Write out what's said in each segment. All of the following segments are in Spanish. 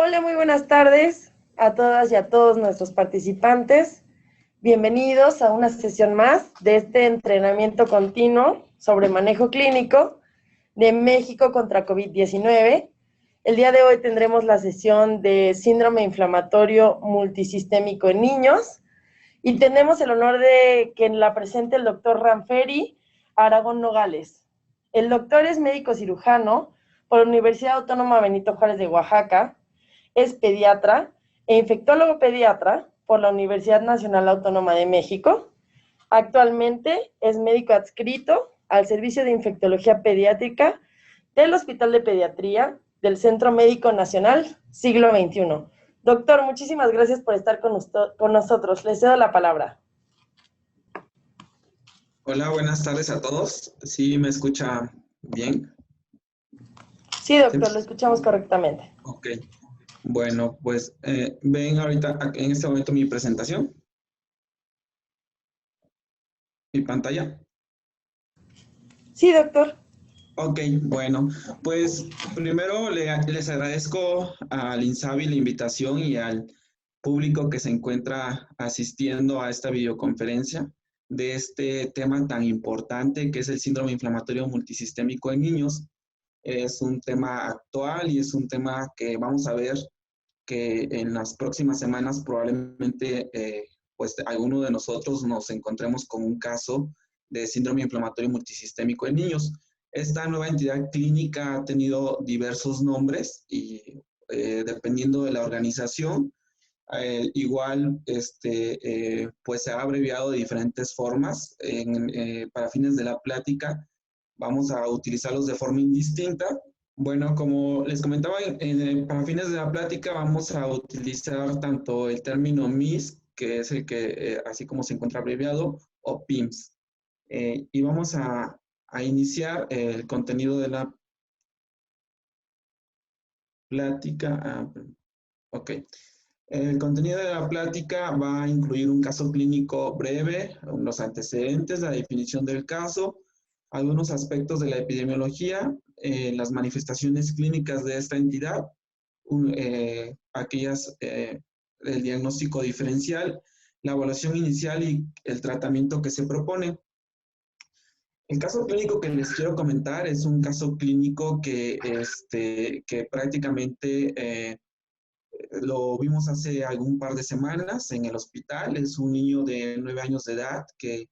Hola, muy buenas tardes a todas y a todos nuestros participantes. Bienvenidos a una sesión más de este entrenamiento continuo sobre manejo clínico de México contra COVID-19. El día de hoy tendremos la sesión de síndrome inflamatorio multisistémico en niños y tenemos el honor de que la presente el doctor Ranferi Aragón Nogales. El doctor es médico cirujano por la Universidad Autónoma Benito Juárez de Oaxaca, es pediatra e infectólogo pediatra por la Universidad Nacional Autónoma de México. Actualmente es médico adscrito al Servicio de Infectología Pediátrica del Hospital de Pediatría del Centro Médico Nacional Siglo XXI. Doctor, muchísimas gracias por estar con nosotros. Les cedo la palabra. Hola, buenas tardes a todos. ¿Sí me escucha bien? Sí, doctor, lo escuchamos correctamente. Ok. Bueno, pues ven ahorita en este momento mi presentación, mi pantalla. Sí, doctor. Ok, bueno, pues primero les agradezco al INSABI la invitación y al público que se encuentra asistiendo a esta videoconferencia de este tema tan importante que es el síndrome inflamatorio multisistémico en niños. Es un tema actual y es un tema que vamos a ver que en las próximas semanas probablemente pues alguno de nosotros nos encontremos con un caso de síndrome inflamatorio multisistémico en niños. Esta nueva entidad clínica ha tenido diversos nombres y dependiendo de la organización, igual pues se ha abreviado de diferentes formas. Para fines de la plática vamos a utilizarlos de forma indistinta. Bueno, como les comentaba, para fines de la plática vamos a utilizar tanto el término MIS, que es el que, así como se encuentra abreviado, o PIMS. Y vamos a iniciar el contenido de la plática. Ok. El contenido de la plática va a incluir un caso clínico breve, los antecedentes, la definición del caso, algunos aspectos de la epidemiología, las manifestaciones clínicas de esta entidad, el diagnóstico diferencial, la evaluación inicial y el tratamiento que se propone. El caso clínico que les quiero comentar es un caso clínico que prácticamente lo vimos hace algún par de semanas en el hospital. Es un niño de 9 años de edad que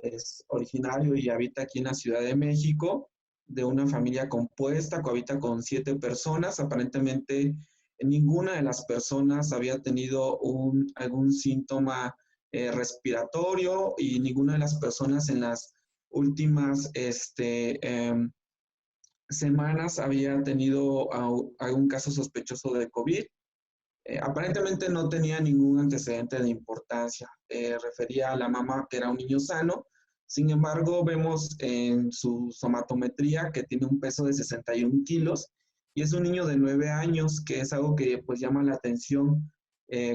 es originario y habita aquí en la Ciudad de México, de una familia compuesta, cohabita con 7 personas. Aparentemente, ninguna de las personas había tenido algún síntoma respiratorio y ninguna de las personas en las últimas semanas había tenido algún caso sospechoso de COVID. Aparentemente no tenía ningún antecedente de importancia. Refería a la mamá que era un niño sano. Sin embargo, vemos en su somatometría que tiene un peso de 61 kilos y es un niño de 9 años, que es algo que pues llama la atención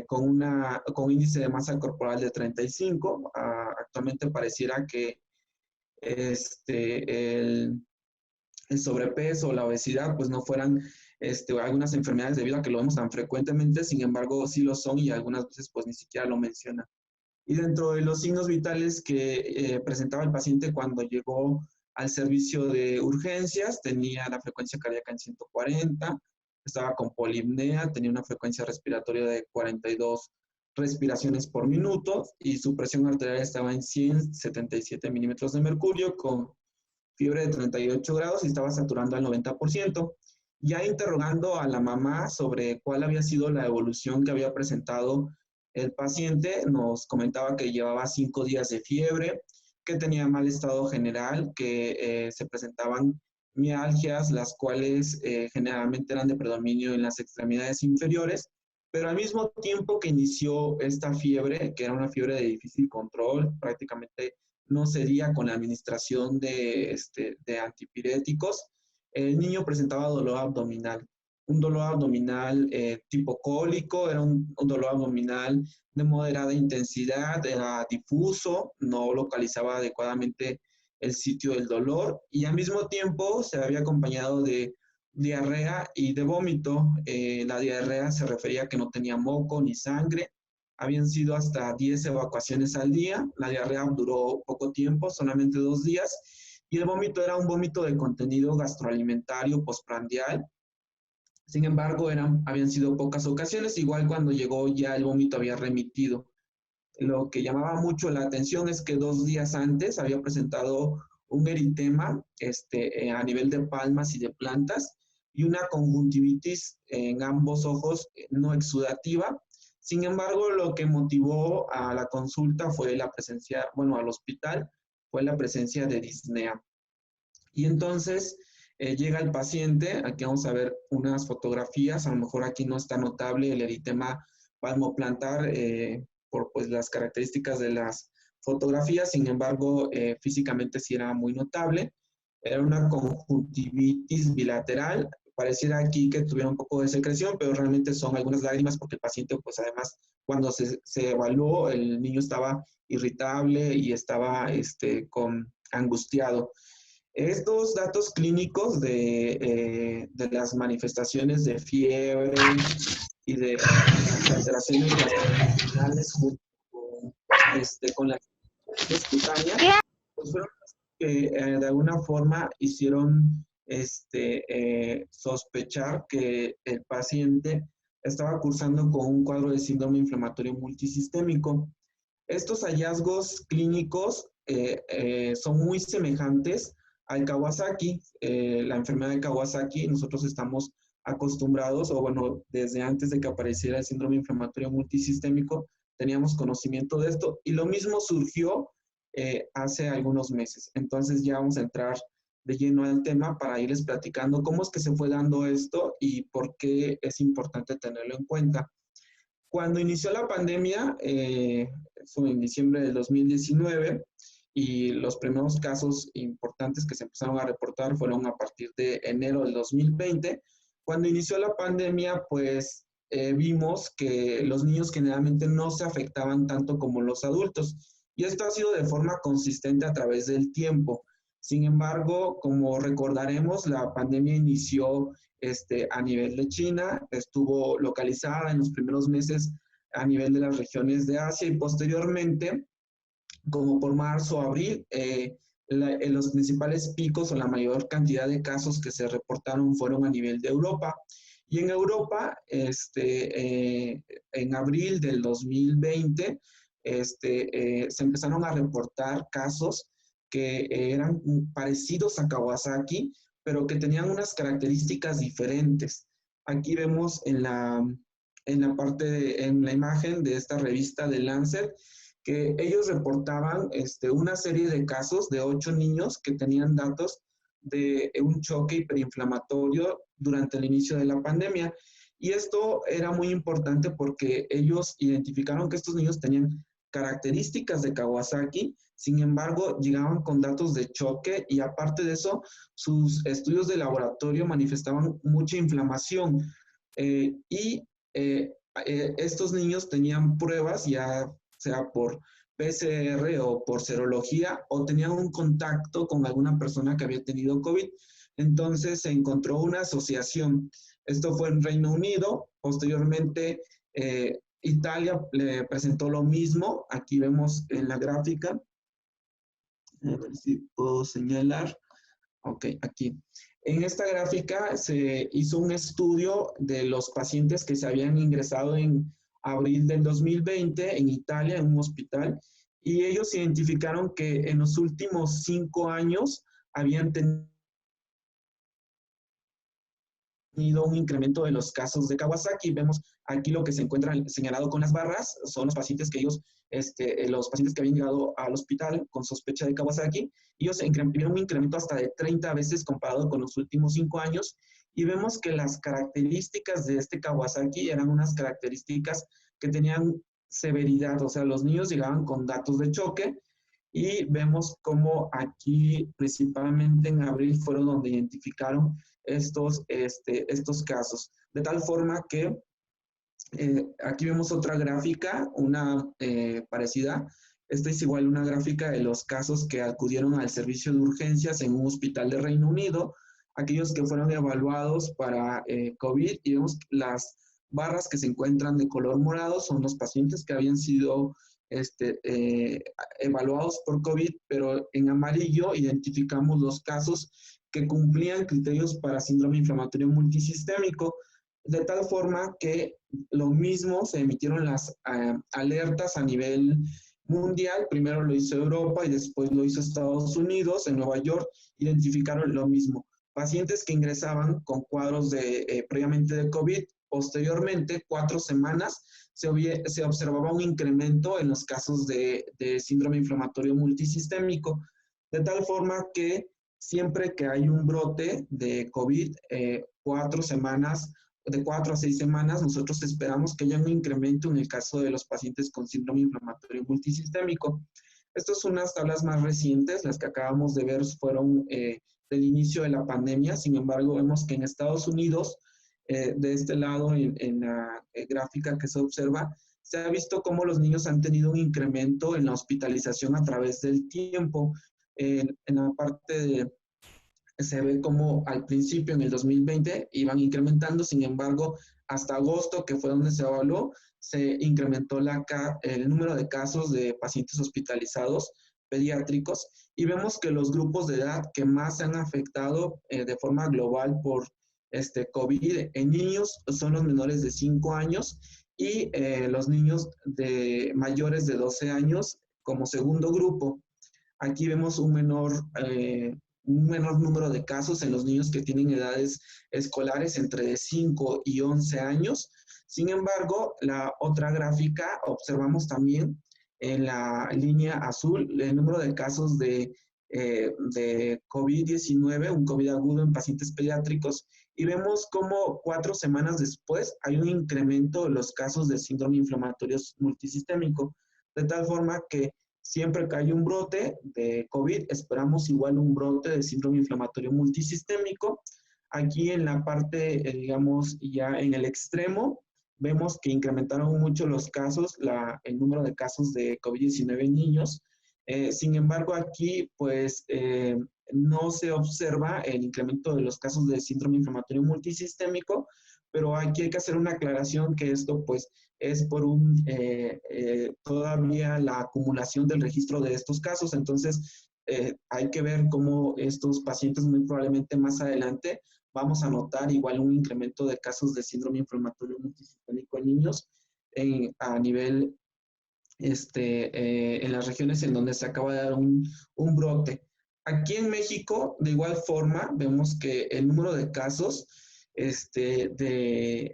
con un índice de masa corporal de 35. Actualmente pareciera que el sobrepeso o la obesidad pues no fueran algunas enfermedades debido a que lo vemos tan frecuentemente. Sin embargo sí lo son y algunas veces pues ni siquiera lo mencionan. Y dentro de los signos vitales que presentaba el paciente cuando llegó al servicio de urgencias, tenía la frecuencia cardíaca en 140, estaba con polipnea, tenía una frecuencia respiratoria de 42 respiraciones por minuto y su presión arterial estaba en 177 milímetros de mercurio con fiebre de 38 grados y estaba saturando al 90%. Ya interrogando a la mamá sobre cuál había sido la evolución que había presentado el paciente, nos comentaba que llevaba 5 días de fiebre, que tenía mal estado general, que se presentaban mialgias, las cuales generalmente eran de predominio en las extremidades inferiores, pero al mismo tiempo que inició esta fiebre, que era una fiebre de difícil control, prácticamente no cedía con la administración de antipiréticos, el niño presentaba dolor abdominal. Un dolor abdominal tipo cólico, era un dolor abdominal de moderada intensidad, era difuso, no localizaba adecuadamente el sitio del dolor y al mismo tiempo se había acompañado de diarrea y de vómito. La diarrea se refería a que no tenía moco ni sangre. Habían sido hasta 10 evacuaciones al día. La diarrea duró poco tiempo, solamente 2 días. Y el vómito era un vómito de contenido gastroalimentario postprandial. Sin embargo, habían sido pocas ocasiones. Igual cuando llegó ya el vómito había remitido. Lo que llamaba mucho la atención es que 2 días antes había presentado un eritema a nivel de palmas y de plantas y una conjuntivitis en ambos ojos no exudativa. Sin embargo, lo que motivó a la consulta fue la presencia, bueno, al hospital, fue la presencia de disnea. Y entonces llega el paciente, aquí vamos a ver unas fotografías, a lo mejor aquí no está notable el eritema palmoplantar por pues, las características de las fotografías, sin embargo, físicamente sí era muy notable. Era una conjuntivitis bilateral, pareciera aquí que tuviera un poco de secreción, pero realmente son algunas lágrimas porque el paciente, pues además, cuando se evaluó, el niño estaba irritable y estaba angustiado. Estos datos clínicos de las manifestaciones de fiebre y de las alteraciones gastrointestinales junto con la cutánea, pues fueron que de alguna forma hicieron sospechar que el paciente estaba cursando con un cuadro de síndrome inflamatorio multisistémico. Estos hallazgos clínicos son muy semejantes al Kawasaki, la enfermedad de Kawasaki. Nosotros estamos acostumbrados, o bueno, desde antes de que apareciera el síndrome inflamatorio multisistémico, teníamos conocimiento de esto, y lo mismo surgió hace algunos meses. Entonces ya vamos a entrar de lleno al tema para irles platicando cómo es que se fue dando esto y por qué es importante tenerlo en cuenta. Cuando inició la pandemia, fue en diciembre del 2019, y los primeros casos importantes que se empezaron a reportar fueron a partir de enero del 2020. Cuando inició la pandemia, pues vimos que los niños generalmente no se afectaban tanto como los adultos, y esto ha sido de forma consistente a través del tiempo. Sin embargo, como recordaremos, la pandemia inició a nivel de China, estuvo localizada en los primeros meses a nivel de las regiones de Asia, y posteriormente, como por marzo o abril, los principales picos o la mayor cantidad de casos que se reportaron fueron a nivel de Europa. Y en Europa, en abril del 2020, se empezaron a reportar casos que eran parecidos a Kawasaki, pero que tenían unas características diferentes. Aquí vemos en la imagen de esta revista de Lancet, que ellos reportaban una serie de casos de 8 niños que tenían datos de un choque hiperinflamatorio durante el inicio de la pandemia. Y esto era muy importante porque ellos identificaron que estos niños tenían características de Kawasaki, sin embargo, llegaban con datos de choque, y aparte de eso, sus estudios de laboratorio manifestaban mucha inflamación. Estos niños tenían pruebas, ya sea por PCR o por serología, o tenían un contacto con alguna persona que había tenido COVID. Entonces se encontró una asociación. Esto fue en Reino Unido. Posteriormente, Italia le presentó lo mismo. Aquí vemos en la gráfica. A ver si puedo señalar. Ok, aquí. En esta gráfica se hizo un estudio de los pacientes que se habían ingresado en abril del 2020 en Italia, en un hospital, y ellos identificaron que en los últimos 5 años habían tenido un incremento de los casos de Kawasaki. Vemos aquí lo que se encuentra señalado con las barras, son los pacientes que los pacientes que habían llegado al hospital con sospecha de Kawasaki. Ellos vieron un incremento hasta de 30 veces comparado con los últimos 5 años, y vemos que las características de este Kawasaki eran unas características que tenían severidad, o sea, los niños llegaban con datos de choque, y vemos cómo aquí, principalmente en abril, fueron donde identificaron estos casos. De tal forma que aquí vemos otra gráfica, una parecida. Esta es igual una gráfica de los casos que acudieron al servicio de urgencias en un hospital de Reino Unido. aquellos que fueron evaluados para COVID, y vemos las barras que se encuentran de color morado son los pacientes que habían sido evaluados por COVID, pero en amarillo identificamos los casos que cumplían criterios para síndrome inflamatorio multisistémico, de tal forma que lo mismo se emitieron las alertas a nivel mundial. Primero lo hizo Europa y después lo hizo Estados Unidos. En Nueva York identificaron lo mismo: pacientes que ingresaban con cuadros previamente de COVID. Posteriormente, 4 semanas, se observaba un incremento en los casos de síndrome inflamatorio multisistémico, de tal forma que siempre que hay un brote de COVID, 4 semanas, de 4 a 6 semanas, nosotros esperamos que haya un incremento en el caso de los pacientes con síndrome inflamatorio multisistémico. Estas son unas tablas más recientes, las que acabamos de ver fueron del inicio de la pandemia. Sin embargo, vemos que en Estados Unidos, de este lado, en la gráfica que se observa, se ha visto cómo los niños han tenido un incremento en la hospitalización a través del tiempo. En la parte se ve como al principio, en el 2020, iban incrementando. Sin embargo, hasta agosto, que fue donde se evaluó, se incrementó el número de casos de pacientes hospitalizados pediátricos, y vemos que los grupos de edad que más se han afectado de forma global por COVID en niños son los menores de 5 años y los niños mayores de 12 años como segundo grupo. Aquí vemos un menor número de casos en los niños que tienen edades escolares entre 5 y 11 años. Sin embargo, la otra gráfica observamos también en la línea azul el número de casos de COVID-19, un COVID agudo en pacientes pediátricos, y vemos cómo 4 semanas después hay un incremento de los casos de síndrome inflamatorio multisistémico, de tal forma que siempre que hay un brote de COVID, esperamos igual un brote de síndrome inflamatorio multisistémico. Aquí en la parte, digamos, ya en el extremo, vemos que incrementaron mucho los casos, el número de casos de COVID-19 en niños. Sin embargo, aquí, pues, no se observa el incremento de los casos de síndrome inflamatorio multisistémico, pero aquí hay que hacer una aclaración que esto, pues, es por todavía la acumulación del registro de estos casos. Entonces, hay que ver cómo estos pacientes muy probablemente más adelante vamos a notar igual un incremento de casos de síndrome inflamatorio multisistémico en niños a nivel, en las regiones en donde se acaba de dar un brote. Aquí en México, de igual forma, vemos que el número de casos de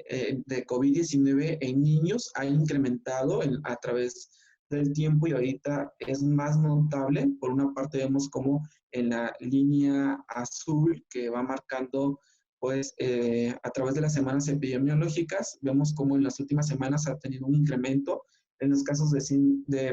COVID-19 en niños ha incrementado a través del tiempo, y ahorita es más notable. Por una parte vemos como en la línea azul que va marcando, pues, a través de las semanas epidemiológicas, vemos como en las últimas semanas ha tenido un incremento en los casos de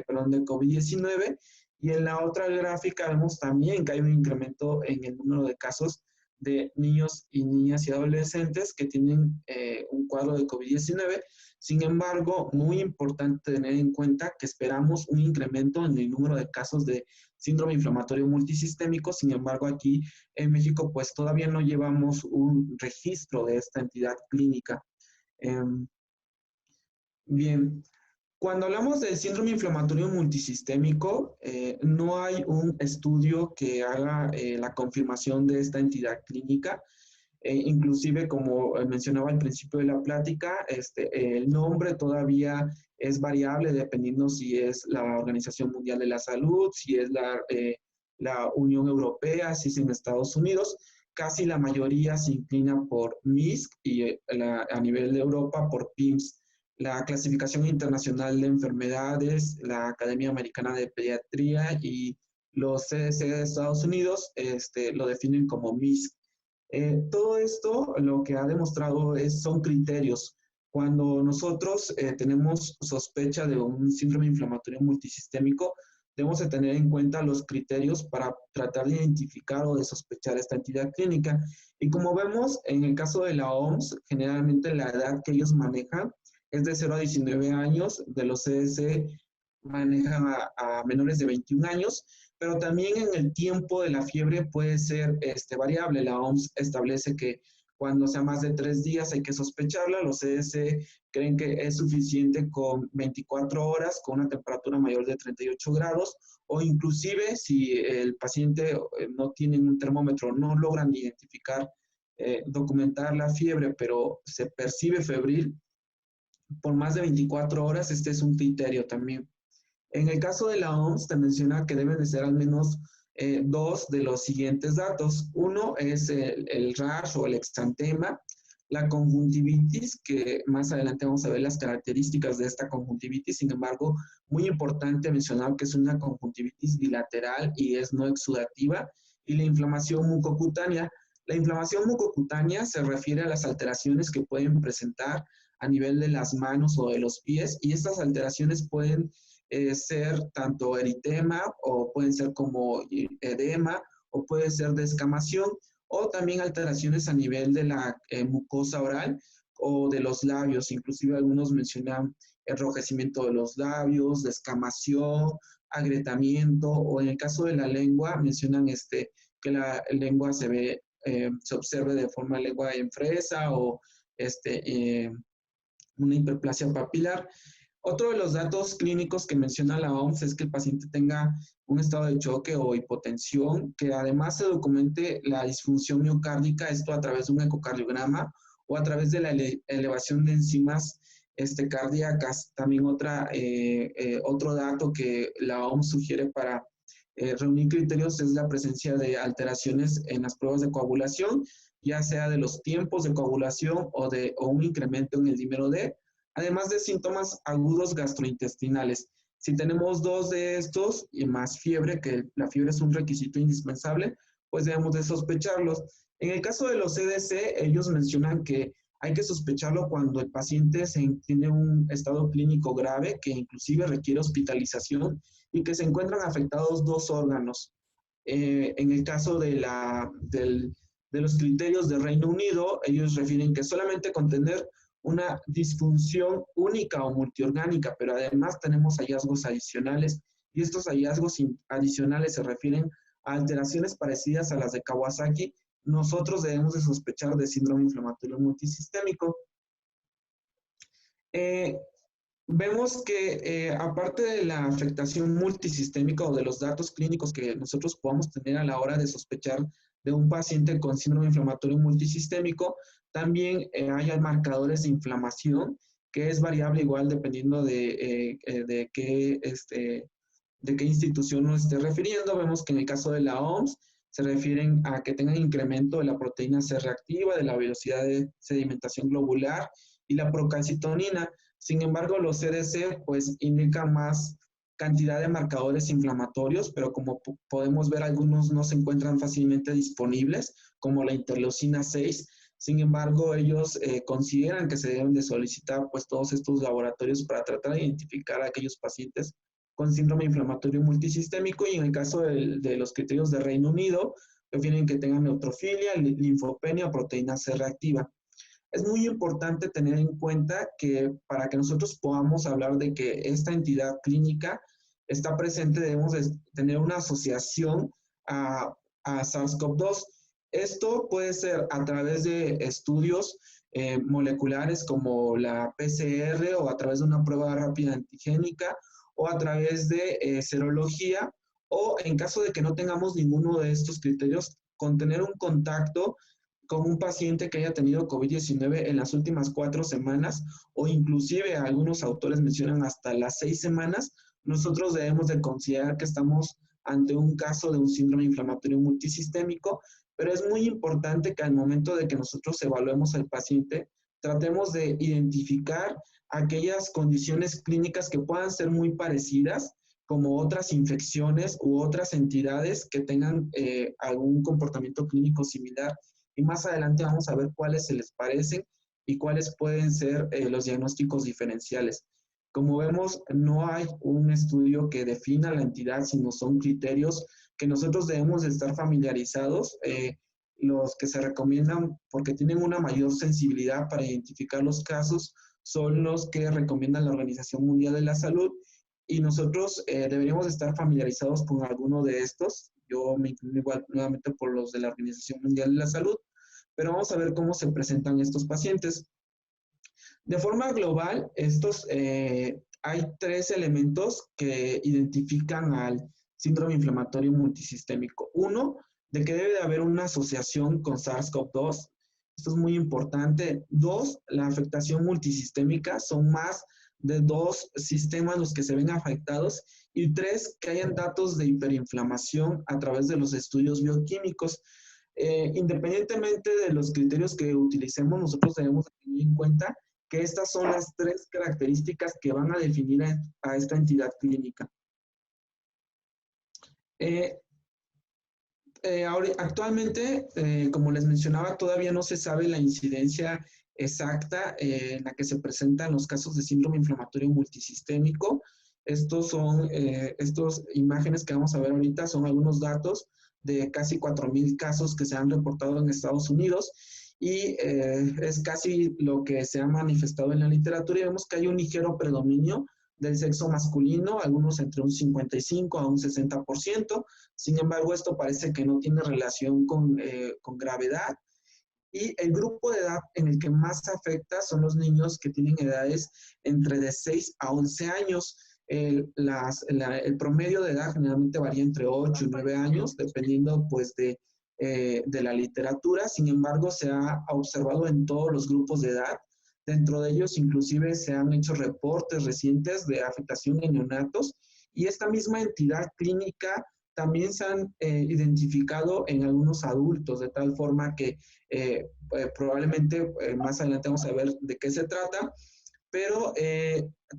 COVID-19, y en la otra gráfica vemos también que hay un incremento en el número de casos de niños y niñas y adolescentes que tienen un cuadro de COVID-19. Sin embargo, muy importante tener en cuenta que esperamos un incremento en el número de casos de síndrome inflamatorio multisistémico. Sin embargo, aquí en México, pues todavía no llevamos un registro de esta entidad clínica. Bien. Cuando hablamos del síndrome inflamatorio multisistémico, no hay un estudio que haga la confirmación de esta entidad clínica. Inclusive, como mencionaba al principio de la plática, el nombre todavía es variable dependiendo si es la Organización Mundial de la Salud, si es la Unión Europea, si es en Estados Unidos. Casi la mayoría se inclina por MISC y a nivel de Europa por PIMS. La Clasificación Internacional de Enfermedades, la Academia Americana de Pediatría y los CDC de Estados Unidos lo definen como MISC. Todo esto lo que ha demostrado son criterios. Cuando nosotros tenemos sospecha de un síndrome inflamatorio multisistémico, debemos de tener en cuenta los criterios para tratar de identificar o de sospechar esta entidad clínica. Y como vemos, en el caso de la OMS, generalmente la edad que ellos manejan es de 0 a 19 años, de los CDC manejan a menores de 21 años, pero también en el tiempo de la fiebre puede ser variable. La OMS establece que cuando sea más de 3 días hay que sospecharla. Los CDC creen que es suficiente con 24 horas, con una temperatura mayor de 38 grados, o inclusive si el paciente no tiene un termómetro, no logran identificar, documentar la fiebre, pero se percibe febril por más de 24 horas, este es un criterio también. En el caso de la OMS, te menciona que deben de ser al menos dos de los siguientes datos. Uno es el rash o el exantema, la conjuntivitis, que más adelante vamos a ver las características de esta conjuntivitis. Sin embargo, muy importante mencionar que es una conjuntivitis bilateral y es no exudativa, y la inflamación mucocutánea. La inflamación mucocutánea se refiere a las alteraciones que pueden presentar a nivel de las manos o de los pies, y estas alteraciones pueden ser tanto eritema, o pueden ser como edema, o puede ser descamación, o también alteraciones a nivel de la mucosa oral o de los labios. Inclusive algunos mencionan enrojecimiento de los labios, descamación, agrietamiento, o en el caso de la lengua mencionan que la lengua se observe de forma lengua en fresa, o una hiperplasia papilar. Otro de los datos clínicos que menciona la OMS es que el paciente tenga un estado de choque o hipotensión, que además se documente la disfunción miocárdica, esto a través de un ecocardiograma o a través de la elevación de enzimas cardíacas. También otro dato que la OMS sugiere para reunir criterios es la presencia de alteraciones en las pruebas de coagulación, ya sea de los tiempos de coagulación o un incremento en el dímero D, además de síntomas agudos gastrointestinales. Si tenemos dos de estos y más fiebre, que la fiebre es un requisito indispensable, pues debemos de sospecharlos. En el caso de los CDC, ellos mencionan que hay que sospecharlo cuando el paciente tiene un estado clínico grave, que inclusive requiere hospitalización y que se encuentran afectados dos órganos. En el caso de los criterios de Reino Unido, ellos refieren que solamente con tener una disfunción única o multiorgánica, pero además tenemos hallazgos adicionales, y estos hallazgos adicionales se refieren a alteraciones parecidas a las de Kawasaki, nosotros debemos de sospechar de síndrome inflamatorio multisistémico. Vemos que aparte de la afectación multisistémica o de los datos clínicos que nosotros podamos tener a la hora de sospechar de un paciente con síndrome inflamatorio multisistémico, también hay marcadores de inflamación, que es variable igual dependiendo de qué institución nos esté refiriendo. Vemos que en el caso de la OMS se refieren a que tengan incremento de la proteína C reactiva, de la velocidad de sedimentación globular y la procalcitonina. Sin embargo, los CDC pues indican más cantidad de marcadores inflamatorios, pero como podemos ver, algunos no se encuentran fácilmente disponibles, como la interleucina 6. Sin embargo, ellos consideran que se deben de solicitar pues todos estos laboratorios para tratar de identificar a aquellos pacientes con síndrome inflamatorio multisistémico, y en el caso de los criterios de Reino Unido, refieren que tengan neutrofilia, linfopenia, proteína C reactiva. Es muy importante tener en cuenta que para que nosotros podamos hablar de que esta entidad clínica está presente, debemos de tener una asociación a SARS-CoV-2. Esto puede ser a través de estudios moleculares como la PCR, o a través de una prueba rápida antigénica, o a través de serología, o en caso de que no tengamos ninguno de estos criterios, con tener un contacto con un paciente que haya tenido COVID-19 en las últimas 4 semanas, o inclusive algunos autores mencionan hasta las 6 semanas, nosotros debemos de considerar que estamos ante un caso de un síndrome inflamatorio multisistémico, pero es muy importante que al momento de que nosotros evaluemos al paciente, tratemos de identificar aquellas condiciones clínicas que puedan ser muy parecidas, como otras infecciones u otras entidades que tengan algún comportamiento clínico similar, y más adelante vamos a ver cuáles se les parecen y cuáles pueden ser los diagnósticos diferenciales. Como vemos, no hay un estudio que defina la entidad, sino son criterios que nosotros debemos de estar familiarizados. Los que se recomiendan porque tienen una mayor sensibilidad para identificar los casos son los que recomiendan la Organización Mundial de la Salud, y nosotros deberíamos estar familiarizados con alguno de estos. Yo me inclino igual nuevamente por los de la Organización Mundial de la Salud, pero vamos a ver cómo se presentan estos pacientes. De forma global, hay 3 elementos que identifican al síndrome inflamatorio multisistémico. Uno, de que debe de haber una asociación con SARS-CoV-2. Esto es muy importante. 2, la afectación multisistémica. Son más de 2 sistemas los que se ven afectados. Y 3, que hayan datos de hiperinflamación a través de los estudios bioquímicos. Independientemente de los criterios que utilicemos, nosotros debemos tener en cuenta que estas son las 3 características que van a definir a esta entidad clínica. Actualmente, como les mencionaba, todavía no se sabe la incidencia exacta en la que se presentan los casos de síndrome inflamatorio multisistémico. Estas imágenes que vamos a ver ahorita son algunos datos de casi 4,000 casos que se han reportado en Estados Unidos y es casi lo que se ha manifestado en la literatura y vemos que hay un ligero predominio del sexo masculino, algunos entre un 55 a un 60%. Sin embargo, esto parece que no tiene relación con gravedad. Y el grupo de edad en el que más afecta son los niños que tienen edades entre de 6 a 11 años. El promedio de edad generalmente varía entre 8 y 9 años, dependiendo pues de la literatura. Sin embargo, se ha observado en todos los grupos de edad. Dentro de ellos, inclusive, se han hecho reportes recientes de afectación en neonatos y esta misma entidad clínica también se han identificado en algunos adultos, de tal forma que probablemente más adelante vamos a ver de qué se trata, pero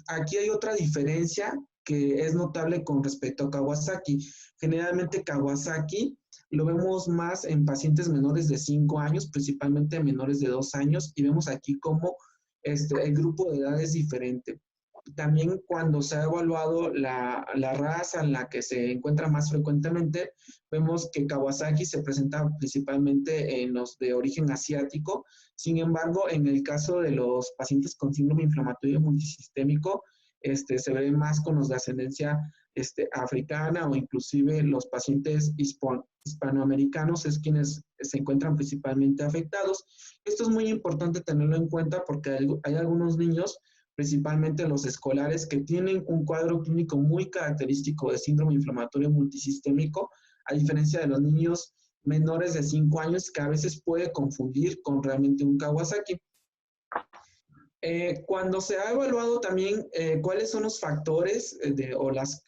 aquí hay otra diferencia que es notable con respecto a Kawasaki. Generalmente Kawasaki lo vemos más en pacientes menores de 5 años, principalmente menores de 2 años, y vemos aquí cómo el grupo de edad es diferente. También cuando se ha evaluado la raza en la que se encuentra más frecuentemente, vemos que Kawasaki se presenta principalmente en los de origen asiático. Sin embargo, en el caso de los pacientes con síndrome inflamatorio multisistémico, se ve más con los de ascendencia africana o inclusive los pacientes hispanoamericanos es quienes se encuentran principalmente afectados. Esto es muy importante tenerlo en cuenta porque hay algunos niños, principalmente los escolares, que tienen un cuadro clínico muy característico de síndrome inflamatorio multisistémico, a diferencia de los niños menores de 5 años, que a veces puede confundir con realmente un Kawasaki. Cuando se ha evaluado también cuáles son los factores o las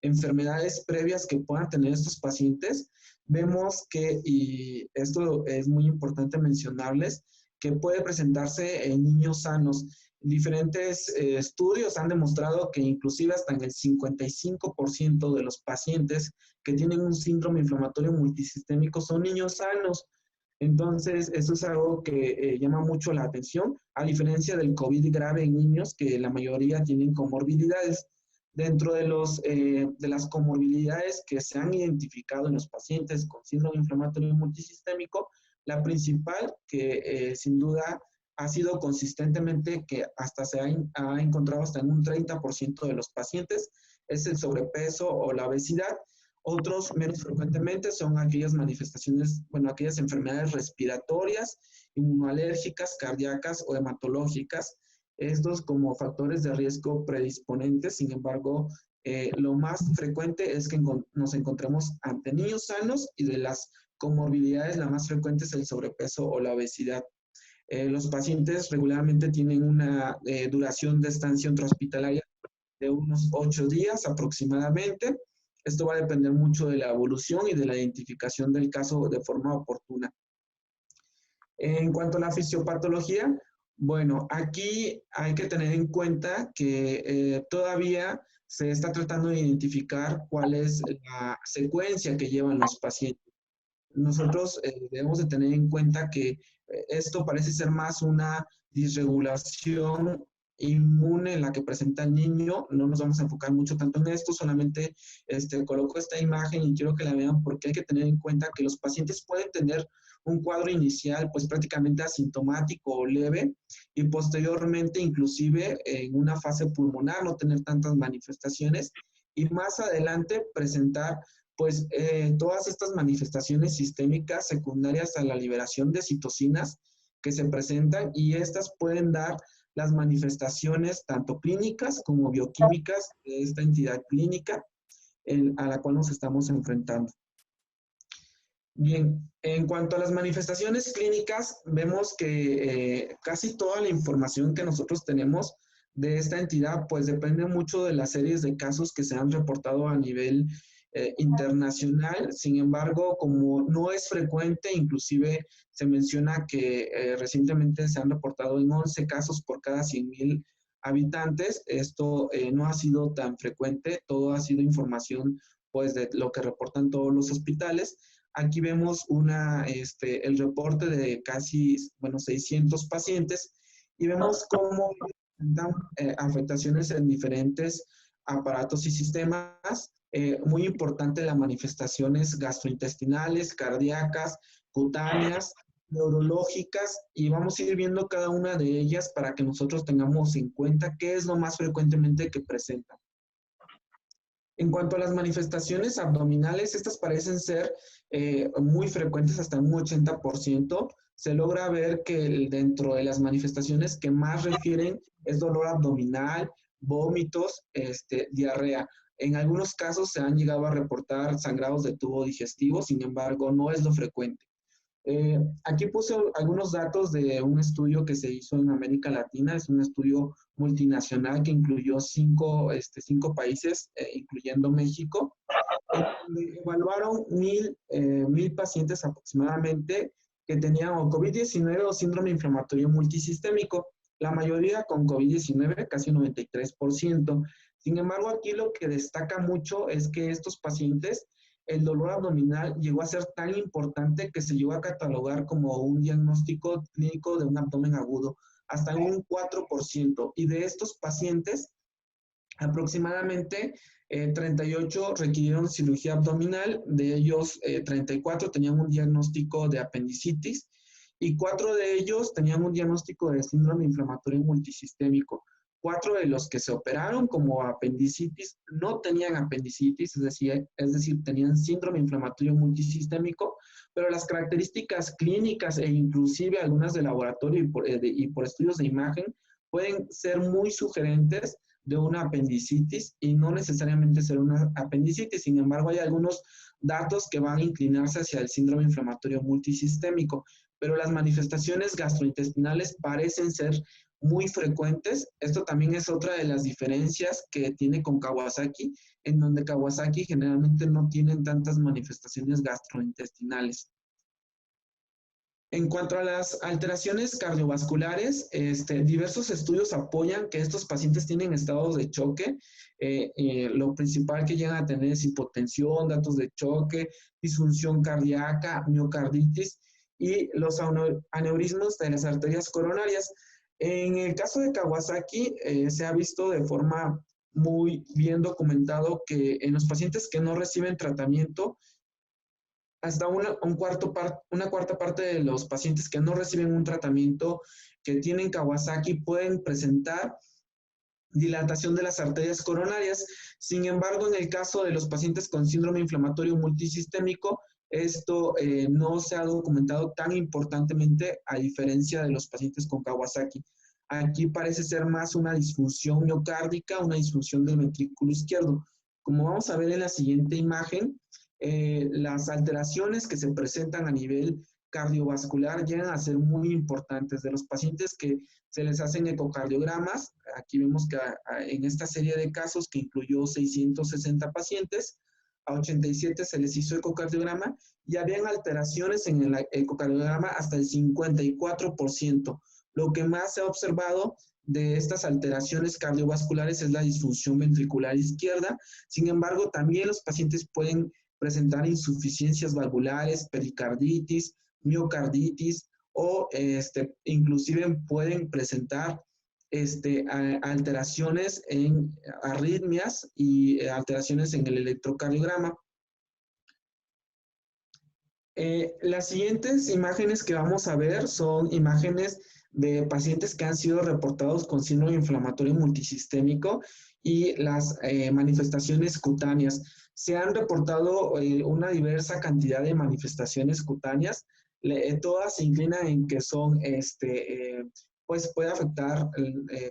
enfermedades previas que puedan tener estos pacientes, vemos que, y esto es muy importante mencionarles, que puede presentarse en niños sanos. Diferentes estudios han demostrado que inclusive hasta en el 55% de los pacientes que tienen un síndrome inflamatorio multisistémico son niños sanos. Entonces, eso es algo que llama mucho la atención, a diferencia del COVID grave en niños, que la mayoría tienen comorbilidades. Dentro de las comorbilidades que se han identificado en los pacientes con síndrome inflamatorio multisistémico, la principal, que sin duda ha sido consistentemente, que hasta se ha encontrado hasta en un 30% de los pacientes, es el sobrepeso o la obesidad. Otros, menos frecuentemente, son aquellas manifestaciones, aquellas enfermedades respiratorias, inmunoalérgicas, cardíacas o hematológicas. Estos como factores de riesgo predisponentes. Sin embargo, lo más frecuente es que nos encontremos ante niños sanos, y de las comorbilidades la más frecuente es el sobrepeso o la obesidad. Los pacientes regularmente tienen una duración de estancia intrahospitalaria de unos 8 días aproximadamente. Esto va a depender mucho de la evolución y de la identificación del caso de forma oportuna. En cuanto a la fisiopatología, bueno, aquí hay que tener en cuenta que todavía se está tratando de identificar cuál es la secuencia que llevan los pacientes. Nosotros debemos de tener en cuenta que esto parece ser más una disregulación inmune la que presenta el niño. No nos vamos a enfocar mucho tanto en esto, solamente coloco esta imagen y quiero que la vean porque hay que tener en cuenta que los pacientes pueden tener un cuadro inicial pues prácticamente asintomático o leve y posteriormente inclusive en una fase pulmonar no tener tantas manifestaciones y más adelante presentar pues todas estas manifestaciones sistémicas secundarias a la liberación de citocinas que se presentan y estas pueden dar las manifestaciones tanto clínicas como bioquímicas de esta entidad clínica a la cual nos estamos enfrentando. Bien, en cuanto a las manifestaciones clínicas, vemos que casi toda la información que nosotros tenemos de esta entidad, pues depende mucho de las series de casos que se han reportado a nivel internacional. Sin embargo, como no es frecuente, inclusive se menciona que recientemente se han reportado en 11 casos por cada 100,000 habitantes. Esto no ha sido tan frecuente, todo ha sido información pues de lo que reportan todos los hospitales. Aquí vemos el reporte de casi 600 pacientes y vemos cómo presentan afectaciones en diferentes aparatos y sistemas. Muy importante las manifestaciones gastrointestinales, cardíacas, cutáneas, neurológicas, y vamos a ir viendo cada una de ellas para que nosotros tengamos en cuenta qué es lo más frecuentemente que presentan. En cuanto a las manifestaciones abdominales, estas parecen ser muy frecuentes, hasta un 80%. Se logra ver que dentro de las manifestaciones que más refieren es dolor abdominal, vómitos, diarrea. En algunos casos se han llegado a reportar sangrados de tubo digestivo, sin embargo, no es lo frecuente. Aquí puse algunos datos de un estudio que se hizo en América Latina. Es un estudio multinacional que incluyó cinco países, incluyendo México. Evaluaron 1,000 pacientes aproximadamente que tenían o COVID-19 o síndrome inflamatorio multisistémico. La mayoría con COVID-19, casi 93%. Sin embargo, aquí lo que destaca mucho es que estos pacientes, el dolor abdominal llegó a ser tan importante que se llegó a catalogar como un diagnóstico clínico de un abdomen agudo, hasta un 4%. Y de estos pacientes, aproximadamente 38 requirieron cirugía abdominal, de ellos 34 tenían un diagnóstico de apendicitis y 4 de ellos tenían un diagnóstico de síndrome inflamatorio multisistémico. 4 de los que se operaron como apendicitis no tenían apendicitis, es decir, tenían síndrome inflamatorio multisistémico, pero las características clínicas e inclusive algunas de laboratorio y por estudios de imagen pueden ser muy sugerentes de una apendicitis y no necesariamente ser una apendicitis. Sin embargo, hay algunos datos que van a inclinarse hacia el síndrome inflamatorio multisistémico, pero las manifestaciones gastrointestinales parecen ser muy frecuentes. Esto también es otra de las diferencias que tiene con Kawasaki, en donde Kawasaki generalmente no tienen tantas manifestaciones gastrointestinales. En cuanto a las alteraciones cardiovasculares, diversos estudios apoyan que estos pacientes tienen estados de choque. Lo principal que llegan a tener es hipotensión, datos de choque, disfunción cardíaca, miocarditis y los aneurismos de las arterias coronarias. En el caso de Kawasaki, se ha visto de forma muy bien documentado que en los pacientes que no reciben tratamiento, hasta una cuarta parte de los pacientes que no reciben un tratamiento que tienen Kawasaki pueden presentar dilatación de las arterias coronarias. Sin embargo, en el caso de los pacientes con síndrome inflamatorio multisistémico, esto no se ha documentado tan importantemente a diferencia de los pacientes con Kawasaki. Aquí parece ser más una disfunción miocárdica, una disfunción del ventrículo izquierdo. Como vamos a ver en la siguiente imagen, las alteraciones que se presentan a nivel cardiovascular llegan a ser muy importantes. De los pacientes que se les hacen ecocardiogramas, aquí vemos que en esta serie de casos que incluyó 660 pacientes, a 87 se les hizo ecocardiograma y habían alteraciones en el ecocardiograma hasta el 54%. Lo que más se ha observado de estas alteraciones cardiovasculares es la disfunción ventricular izquierda. Sin embargo, también los pacientes pueden presentar insuficiencias valvulares, pericarditis, miocarditis o inclusive pueden presentar alteraciones en arritmias y alteraciones en el electrocardiograma. Las siguientes imágenes que vamos a ver son imágenes de pacientes que han sido reportados con síndrome inflamatorio multisistémico y las manifestaciones cutáneas. Se han reportado una diversa cantidad de manifestaciones cutáneas. Todas se inclinan en que son, pues puede afectar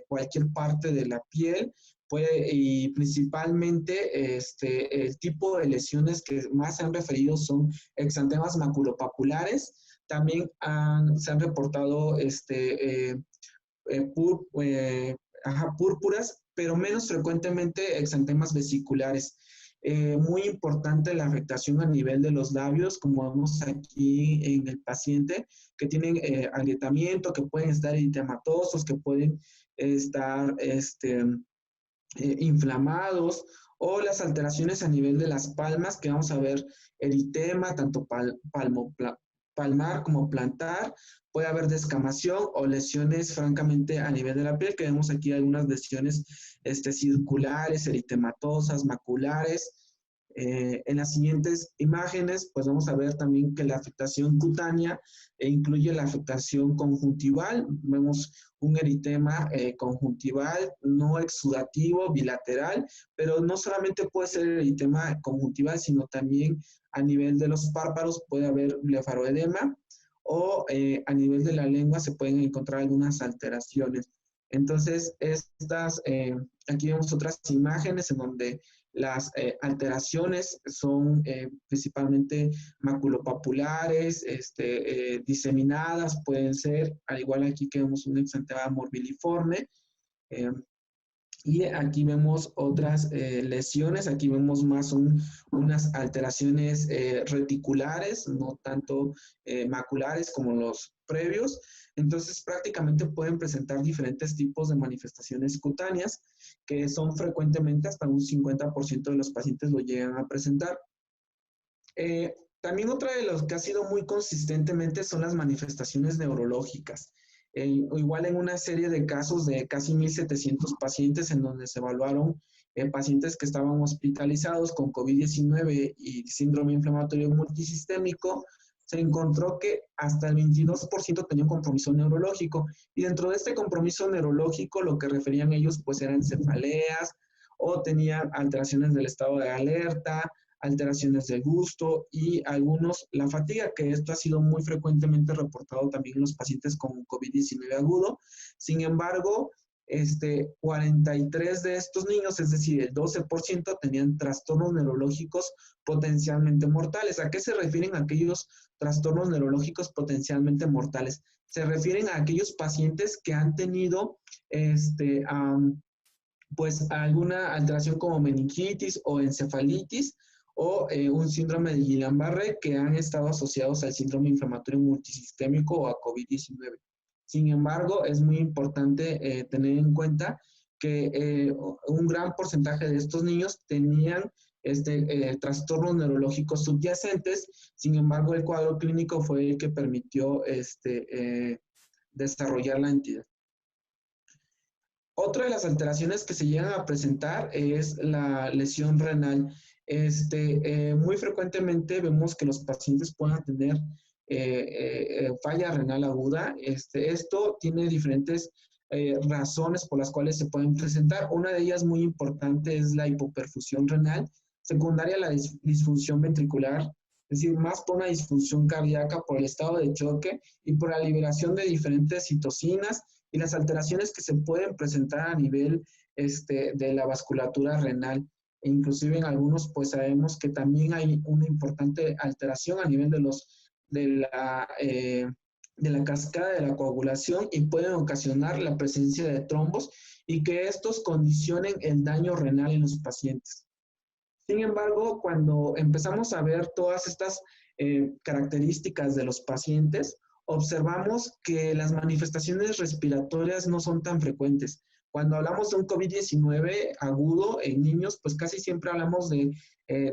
cualquier parte de la piel, y principalmente el tipo de lesiones que más se han referido son exantemas maculopapulares. También se han reportado púrpuras, pero menos frecuentemente exantemas vesiculares. Muy importante la afectación a nivel de los labios, como vemos aquí en el paciente, que tienen agrietamiento, que pueden estar eritematosos, que pueden estar inflamados, o las alteraciones a nivel de las palmas, que vamos a ver eritema, tanto palmar como plantar. Puede haber descamación o lesiones francamente a nivel de la piel, que vemos aquí algunas lesiones circulares, eritematosas, maculares. En las siguientes imágenes, pues vamos a ver también que la afectación cutánea incluye la afectación conjuntival. Vemos un eritema conjuntival no exudativo, bilateral, pero no solamente puede ser eritema conjuntival, sino también a nivel de los párpados puede haber blefaroedema, o a nivel de la lengua se pueden encontrar algunas alteraciones. Entonces, aquí vemos otras imágenes en donde las alteraciones son principalmente maculopapulares, diseminadas, pueden ser, al igual aquí que vemos un exantema morbiliforme. Y aquí vemos otras lesiones, aquí vemos más unas alteraciones reticulares, no tanto maculares como los previos. Entonces, prácticamente pueden presentar diferentes tipos de manifestaciones cutáneas, que son frecuentemente hasta un 50% de los pacientes lo llegan a presentar. También otra de las que ha sido muy consistentemente son las manifestaciones neurológicas. Igual en una serie de casos de casi 1,700 pacientes en donde se evaluaron pacientes que estaban hospitalizados con COVID-19 y síndrome inflamatorio multisistémico, se encontró que hasta el 22% tenía un compromiso neurológico. Y dentro de este compromiso neurológico, lo que referían ellos pues eran cefaleas o tenían alteraciones del estado de alerta, alteraciones del gusto y algunos la fatiga, que esto ha sido muy frecuentemente reportado también en los pacientes con COVID-19 agudo. Sin embargo, 43 de estos niños, es decir, el 12%, tenían trastornos neurológicos potencialmente mortales. ¿A qué se refieren aquellos trastornos neurológicos potencialmente mortales? Se refieren a aquellos pacientes que han tenido pues alguna alteración como meningitis o encefalitis, o un síndrome de Guillain-Barré, que han estado asociados al síndrome inflamatorio multisistémico o a COVID-19. Sin embargo, es muy importante tener en cuenta que un gran porcentaje de estos niños tenían trastornos neurológicos subyacentes. Sin embargo, el cuadro clínico fue el que permitió desarrollar la entidad. Otra de las alteraciones que se llegan a presentar es la lesión renal. Muy frecuentemente vemos que los pacientes pueden tener falla renal aguda. Esto tiene diferentes razones por las cuales se pueden presentar. Una de ellas muy importante es la hipoperfusión renal, secundaria a la disfunción ventricular, es decir, más por una disfunción cardíaca, por el estado de choque y por la liberación de diferentes citocinas y las alteraciones que se pueden presentar a nivel de la vasculatura renal. E inclusive en algunos, pues sabemos que también hay una importante alteración a nivel de la cascada de la coagulación y pueden ocasionar la presencia de trombos y que estos condicionen el daño renal en los pacientes. Sin embargo, cuando empezamos a ver todas estas características de los pacientes, observamos que las manifestaciones respiratorias no son tan frecuentes. Cuando hablamos de un COVID-19 agudo en niños, pues casi siempre hablamos de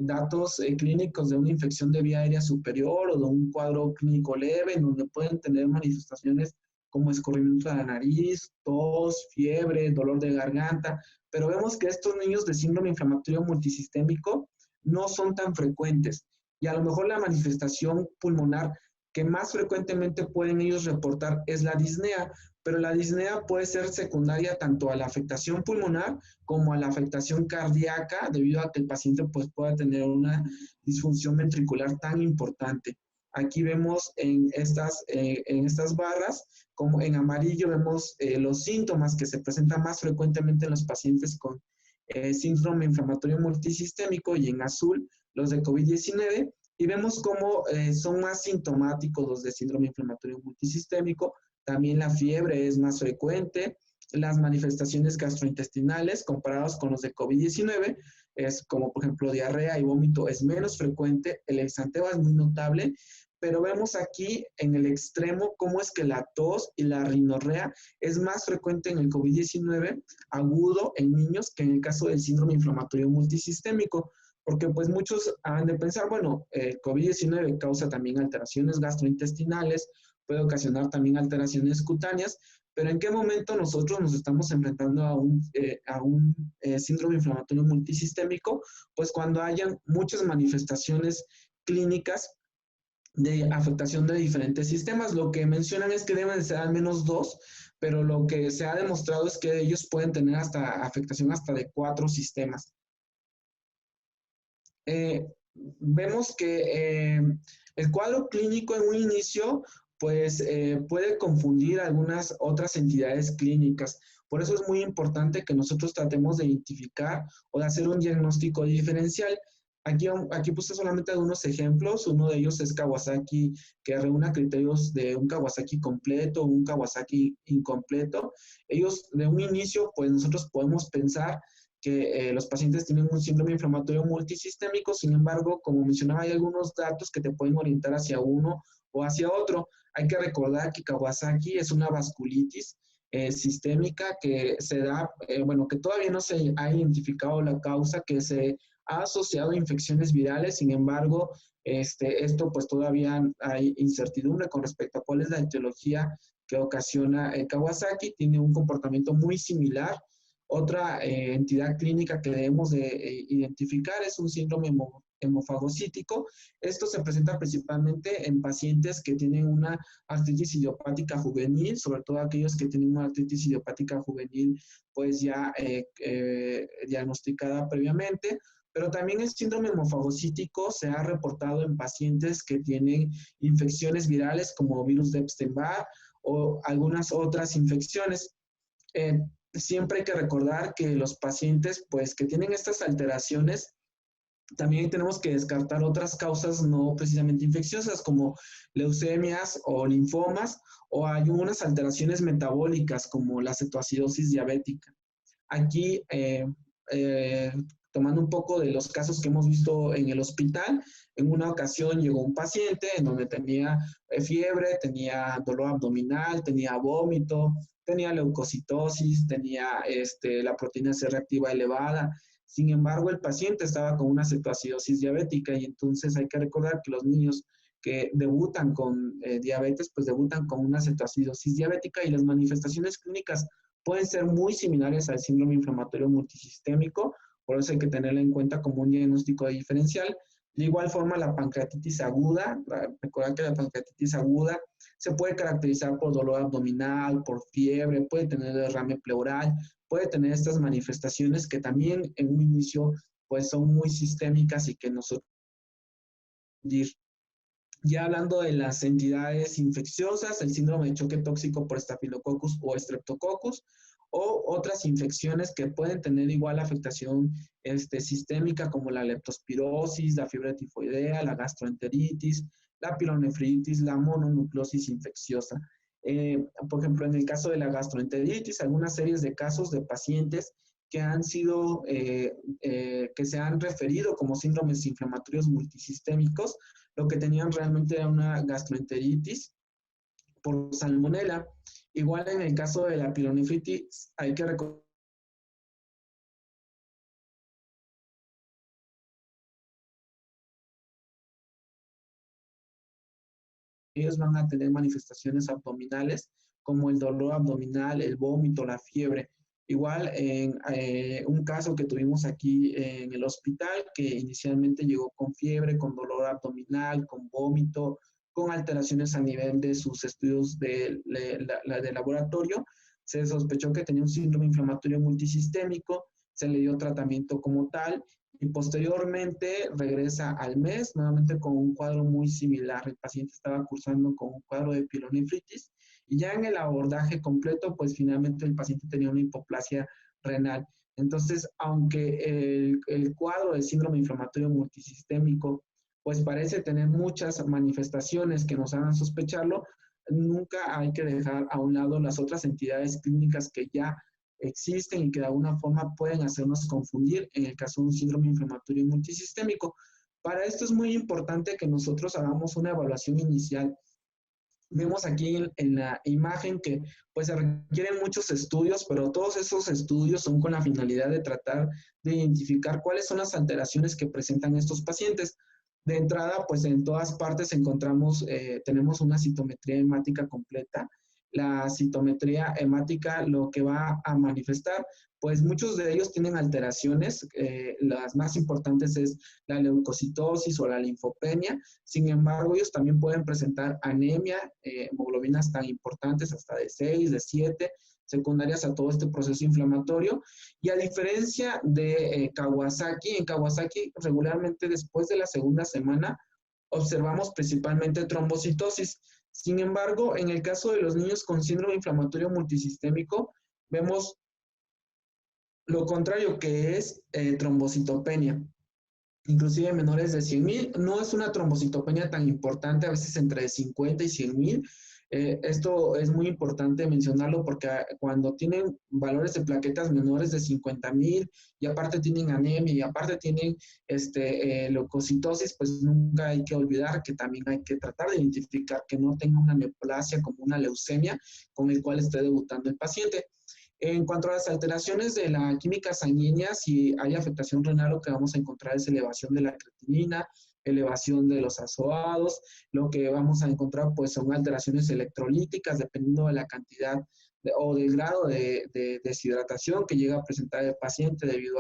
datos clínicos de una infección de vía aérea superior o de un cuadro clínico leve, en donde pueden tener manifestaciones como escurrimiento de la nariz, tos, fiebre, dolor de garganta, pero vemos que estos niños de síndrome inflamatorio multisistémico no son tan frecuentes y a lo mejor la manifestación pulmonar que más frecuentemente pueden ellos reportar es la disnea, pero la disnea puede ser secundaria tanto a la afectación pulmonar como a la afectación cardíaca, debido a que el paciente pues, pueda tener una disfunción ventricular tan importante. Aquí vemos en estas barras, como en amarillo vemos los síntomas que se presentan más frecuentemente en los pacientes con síndrome inflamatorio multisistémico y en azul los de COVID-19 y vemos cómo son más sintomáticos los de síndrome inflamatorio multisistémico. También la fiebre es más frecuente, las manifestaciones gastrointestinales comparados con los de COVID-19 es como por ejemplo diarrea y vómito es menos frecuente, el exantema es muy notable, pero vemos aquí en el extremo cómo es que la tos y la rinorrea es más frecuente en el COVID-19 agudo en niños que en el caso del síndrome inflamatorio multisistémico, porque pues muchos han de pensar, bueno, el COVID-19 causa también alteraciones gastrointestinales, puede ocasionar también alteraciones cutáneas, pero ¿en qué momento nosotros nos estamos enfrentando a un síndrome inflamatorio multisistémico? Pues cuando hayan muchas manifestaciones clínicas de afectación de diferentes sistemas. Lo que mencionan es que deben de ser al menos dos, pero lo que se ha demostrado es que ellos pueden tener hasta afectación hasta de 4 sistemas. Vemos que el cuadro clínico en un inicio pues puede confundir algunas otras entidades clínicas. Por eso es muy importante que nosotros tratemos de identificar o de hacer un diagnóstico diferencial. Aquí puse solamente algunos ejemplos. Uno de ellos es Kawasaki, que reúne criterios de un Kawasaki completo, un Kawasaki incompleto. Ellos de un inicio, pues nosotros podemos pensar que los pacientes tienen un síndrome inflamatorio multisistémico, sin embargo, como mencionaba, hay algunos datos que te pueden orientar hacia uno o hacia otro. Hay que recordar que Kawasaki es una vasculitis sistémica que se da, bueno, que todavía no se ha identificado la causa, que se ha asociado a infecciones virales, sin embargo, esto pues todavía hay incertidumbre con respecto a cuál es la etiología que ocasiona el Kawasaki, tiene un comportamiento muy similar. Otra entidad clínica que debemos de identificar es un síndrome hemofagocítico. Esto se presenta principalmente en pacientes que tienen una artritis idiopática juvenil, sobre todo aquellos que tienen una artritis idiopática juvenil pues ya diagnosticada previamente, pero también el síndrome hemofagocítico se ha reportado en pacientes que tienen infecciones virales como virus de Epstein-Barr o algunas otras infecciones. Siempre hay que recordar que los pacientes pues que tienen estas alteraciones también tenemos que descartar otras causas no precisamente infecciosas como leucemias o linfomas o hay unas alteraciones metabólicas como la cetoacidosis diabética. Aquí, tomando un poco de los casos que hemos visto en el hospital, en una ocasión llegó un paciente en donde tenía fiebre, tenía dolor abdominal, tenía vómito, tenía leucocitosis, tenía la proteína C reactiva elevada. Sin embargo, el paciente estaba con una cetoacidosis diabética y entonces hay que recordar que los niños que debutan con diabetes, pues debutan con una cetoacidosis diabética y las manifestaciones clínicas pueden ser muy similares al síndrome inflamatorio multisistémico, por eso hay que tenerla en cuenta como un diagnóstico diferencial. De igual forma, la pancreatitis aguda, recordar que la pancreatitis aguda se puede caracterizar por dolor abdominal, por fiebre, puede tener derrame pleural, puede tener estas manifestaciones que también en un inicio pues son muy sistémicas y que nosotros ya hablando de las entidades infecciosas, el síndrome de choque tóxico por Staphylococcus o Streptococcus, o otras infecciones que pueden tener igual afectación sistémica como la leptospirosis, la fiebre tifoidea, la gastroenteritis, la pielonefritis, la mononucleosis infecciosa. Por ejemplo, en el caso de la gastroenteritis, algunas series de casos de pacientes que han sido, que se han referido como síndromes inflamatorios multisistémicos, lo que tenían realmente era una gastroenteritis por salmonela. Igual en el caso de la pielonefritis, hay que recordar que ellos van a tener manifestaciones abdominales, como el dolor abdominal, el vómito, la fiebre. Igual en un caso que tuvimos aquí en el hospital, que inicialmente llegó con fiebre, con dolor abdominal, con vómito, con alteraciones a nivel de sus estudios de laboratorio. Se sospechó que tenía un síndrome inflamatorio multisistémico, se le dio tratamiento como tal y posteriormente regresa al mes nuevamente con un cuadro muy similar. El paciente estaba cursando con un cuadro de pielonefritis y ya en el abordaje completo, pues finalmente el paciente tenía una hipoplasia renal. Entonces, aunque el cuadro de síndrome inflamatorio multisistémico pues parece tener muchas manifestaciones que nos hagan sospecharlo, nunca hay que dejar a un lado las otras entidades clínicas que ya existen y que de alguna forma pueden hacernos confundir en el caso de un síndrome inflamatorio multisistémico. Para esto es muy importante que nosotros hagamos una evaluación inicial. Vemos aquí en la imagen que pues se requieren muchos estudios, pero todos esos estudios son con la finalidad de tratar de identificar cuáles son las alteraciones que presentan estos pacientes. De entrada, pues en todas partes encontramos, tenemos una citometría hemática completa. La citometría hemática lo que va a manifestar, pues muchos de ellos tienen alteraciones, las más importantes es la leucocitosis o la linfopenia. Sin embargo, ellos también pueden presentar anemia, hemoglobinas tan importantes, hasta de 6, de 7, secundarias a todo este proceso inflamatorio. Y a diferencia de Kawasaki, en Kawasaki regularmente después de la segunda semana observamos principalmente trombocitosis. Sin embargo, en el caso de los niños con síndrome inflamatorio multisistémico, vemos lo contrario, que es trombocitopenia. Inclusive menores de 100.000, no es una trombocitopenia tan importante, a veces entre 50 y 100.000. Esto es muy importante mencionarlo porque cuando tienen valores de plaquetas menores de 50.000 y aparte tienen anemia y aparte tienen leucocitosis, pues nunca hay que olvidar que también hay que tratar de identificar que no tenga una neoplasia como una leucemia con el cual esté debutando el paciente. En cuanto a las alteraciones de la química sanguínea, si hay afectación renal, lo que vamos a encontrar es elevación de la creatinina, elevación de los azoados. Lo que vamos a encontrar pues son alteraciones electrolíticas dependiendo de la cantidad o del grado de deshidratación que llega a presentar el paciente debido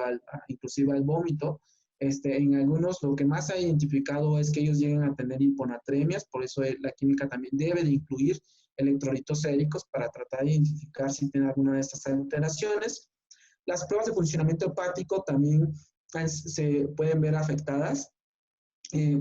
inclusive al vómito. En algunos lo que más se ha identificado es que ellos llegan a tener hiponatremias, por eso la química también debe de incluir electrolitos séricos para tratar de identificar si tiene alguna de estas alteraciones. Las pruebas de funcionamiento hepático también se pueden ver afectadas.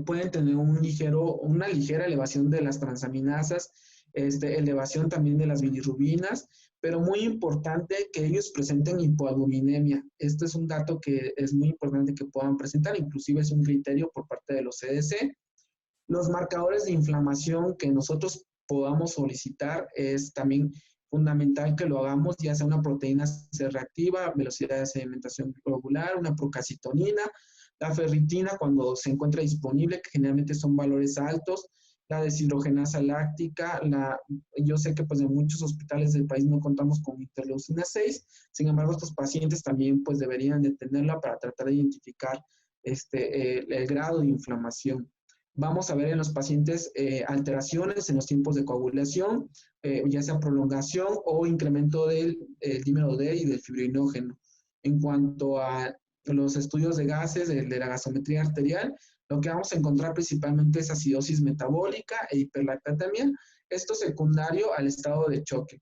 Pueden tener una ligera elevación de las transaminasas, elevación también de las bilirrubinas, pero muy importante que ellos presenten hipoalbuminemia. Este es un dato que es muy importante que puedan presentar, inclusive es un criterio por parte de los CDC. Los marcadores de inflamación que nosotros podamos solicitar es también fundamental que lo hagamos, ya sea una proteína C reactiva, velocidad de sedimentación globular, una procalcitonina, la ferritina cuando se encuentra disponible, que generalmente son valores altos, la deshidrogenasa láctica, yo sé que pues en muchos hospitales del país no contamos con interleucina 6, sin embargo estos pacientes también pues deberían de tenerla para tratar de identificar el grado de inflamación. Vamos a ver en los pacientes alteraciones en los tiempos de coagulación, ya sea prolongación o incremento del dímero D y del fibrinógeno. En cuanto a los estudios de gases, de la gasometría arterial, lo que vamos a encontrar principalmente es acidosis metabólica e hiperlactatemia, esto secundario al estado de choque.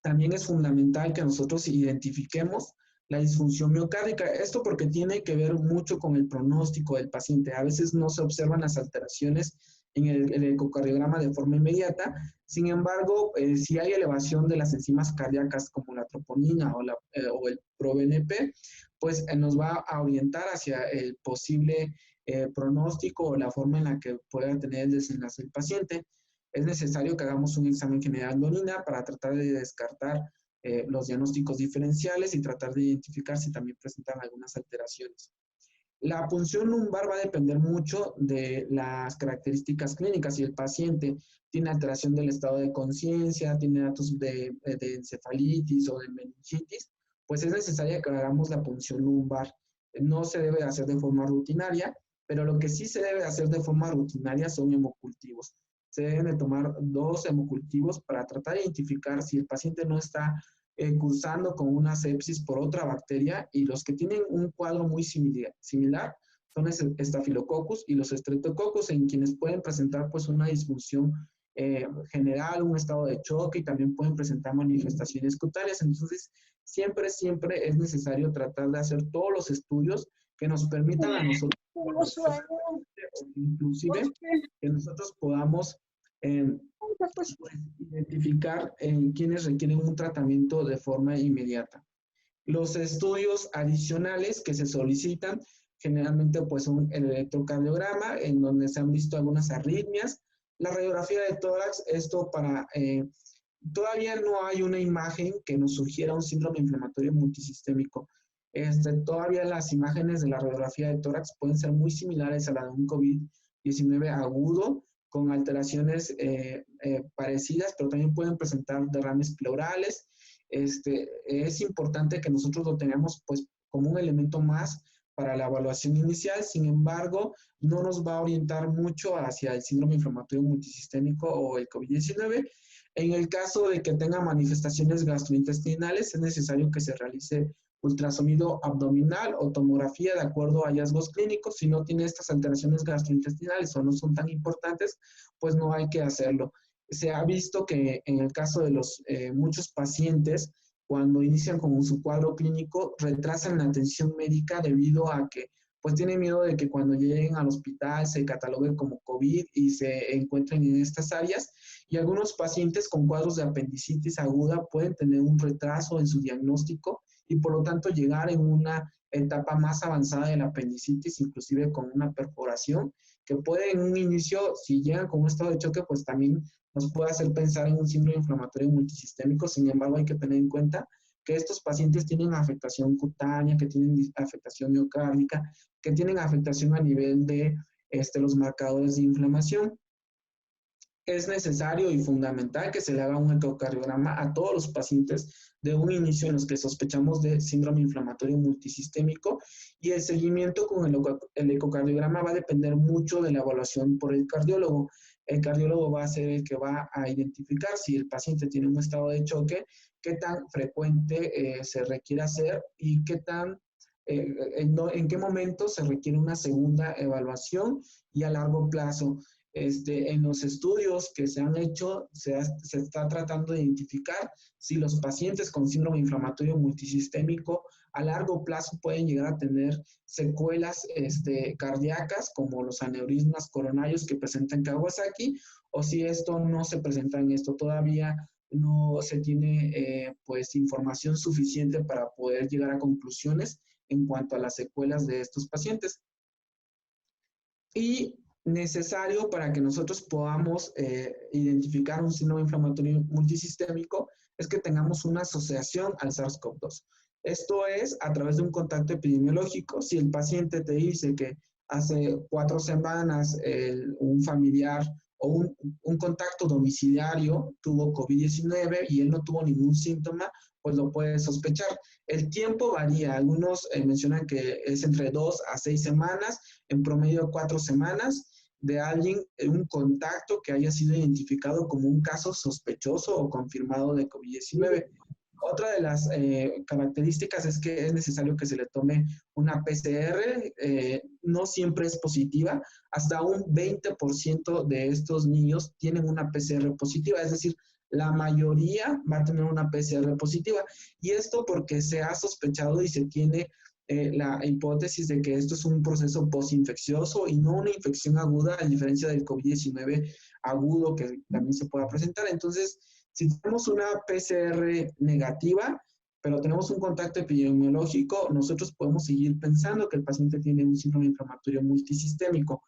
También es fundamental que nosotros identifiquemos la disfunción miocárdica. Esto porque tiene que ver mucho con el pronóstico del paciente. A veces no se observan las alteraciones en el ecocardiograma de forma inmediata. Sin embargo, si hay elevación de las enzimas cardíacas como la troponina o el proBNP, pues nos va a orientar hacia el posible pronóstico o la forma en la que pueda tener el desenlace del paciente. Es necesario que hagamos un examen general de orina para tratar de descartar los diagnósticos diferenciales y tratar de identificar si también presentan algunas alteraciones. La punción lumbar va a depender mucho de las características clínicas. Si el paciente tiene alteración del estado de conciencia, tiene datos de encefalitis o de meningitis, pues es necesario que hagamos la punción lumbar. No se debe hacer de forma rutinaria, pero lo que sí se debe hacer de forma rutinaria son hemocultivos. se deben de tomar 2 hemocultivos para tratar de identificar si el paciente no está cursando con una sepsis por otra bacteria, y los que tienen un cuadro muy similar son Staphylococcus y los Streptococcus, en quienes pueden presentar pues una disfunción general, un estado de choque, y también pueden presentar manifestaciones cutáneas. Entonces, siempre es necesario tratar de hacer todos los estudios que nos permitan a nosotros, inclusive, que nosotros podamos pues, identificar quienes requieren un tratamiento de forma inmediata. Los estudios adicionales que se solicitan generalmente pues son el electrocardiograma, en donde se han visto algunas arritmias, la radiografía de tórax, esto para... todavía no hay una imagen que nos sugiera un síndrome inflamatorio multisistémico. Todavía las imágenes de la radiografía de tórax pueden ser muy similares a la de un COVID-19 agudo, con alteraciones parecidas, pero también pueden presentar derrames pleurales. Es importante que nosotros lo tengamos pues como un elemento más para la evaluación inicial. Sin embargo, no nos va a orientar mucho hacia el síndrome inflamatorio multisistémico o el COVID-19. En el caso de que tenga manifestaciones gastrointestinales, es necesario que se realice ultrasonido abdominal o tomografía de acuerdo a hallazgos clínicos. Si no tiene estas alteraciones gastrointestinales o no son tan importantes, pues no hay que hacerlo. Se ha visto que en el caso de los muchos pacientes, cuando inician con su cuadro clínico, retrasan la atención médica debido a que pues tienen miedo de que cuando lleguen al hospital se cataloguen como COVID y se encuentren en estas áreas. Y algunos pacientes con cuadros de apendicitis aguda pueden tener un retraso en su diagnóstico y por lo tanto llegar en una etapa más avanzada de la apendicitis, inclusive con una perforación, que puede en un inicio, si llegan con un estado de choque, pues también nos puede hacer pensar en un síndrome inflamatorio multisistémico. Sin embargo, hay que tener en cuenta que estos pacientes tienen afectación cutánea, que tienen afectación miocárdica, que tienen afectación a nivel de los marcadores de inflamación. Es necesario y fundamental que se le haga un ecocardiograma a todos los pacientes de un inicio en los que sospechamos de síndrome inflamatorio multisistémico, y el seguimiento con el ecocardiograma va a depender mucho de la evaluación por el cardiólogo. El cardiólogo va a ser el que va a identificar si el paciente tiene un estado de choque, qué tan frecuente se requiere hacer y qué tan, en qué momento se requiere una segunda evaluación y a largo plazo. En los estudios que se han hecho, se está tratando de identificar si los pacientes con síndrome inflamatorio multisistémico a largo plazo pueden llegar a tener secuelas cardíacas, como los aneurismas coronarios que presentan Kawasaki, o si esto no se presenta en esto. Todavía no se tiene pues información suficiente para poder llegar a conclusiones en cuanto a las secuelas de estos pacientes. Y necesario para que nosotros podamos identificar un síndrome inflamatorio multisistémico es que tengamos una asociación al SARS-CoV-2. Esto es a través de un contacto epidemiológico. Si el paciente te dice que hace 4 semanas un familiar o un contacto domiciliario tuvo COVID-19 y él no tuvo ningún síntoma, pues lo puedes sospechar. El tiempo varía. Algunos mencionan que es entre 2 a 6 semanas, en promedio 4 semanas, de alguien, un contacto que haya sido identificado como un caso sospechoso o confirmado de COVID-19. Otra de las características es que es necesario que se le tome una PCR, no siempre es positiva, hasta un 20% de estos niños tienen una PCR positiva, es decir, la mayoría va a tener una PCR positiva, y esto porque se ha sospechado y se tiene la hipótesis de que esto es un proceso postinfeccioso y no una infección aguda, a diferencia del COVID-19 agudo que también se pueda presentar. Entonces, si tenemos una PCR negativa, pero tenemos un contacto epidemiológico, nosotros podemos seguir pensando que el paciente tiene un síndrome inflamatorio multisistémico.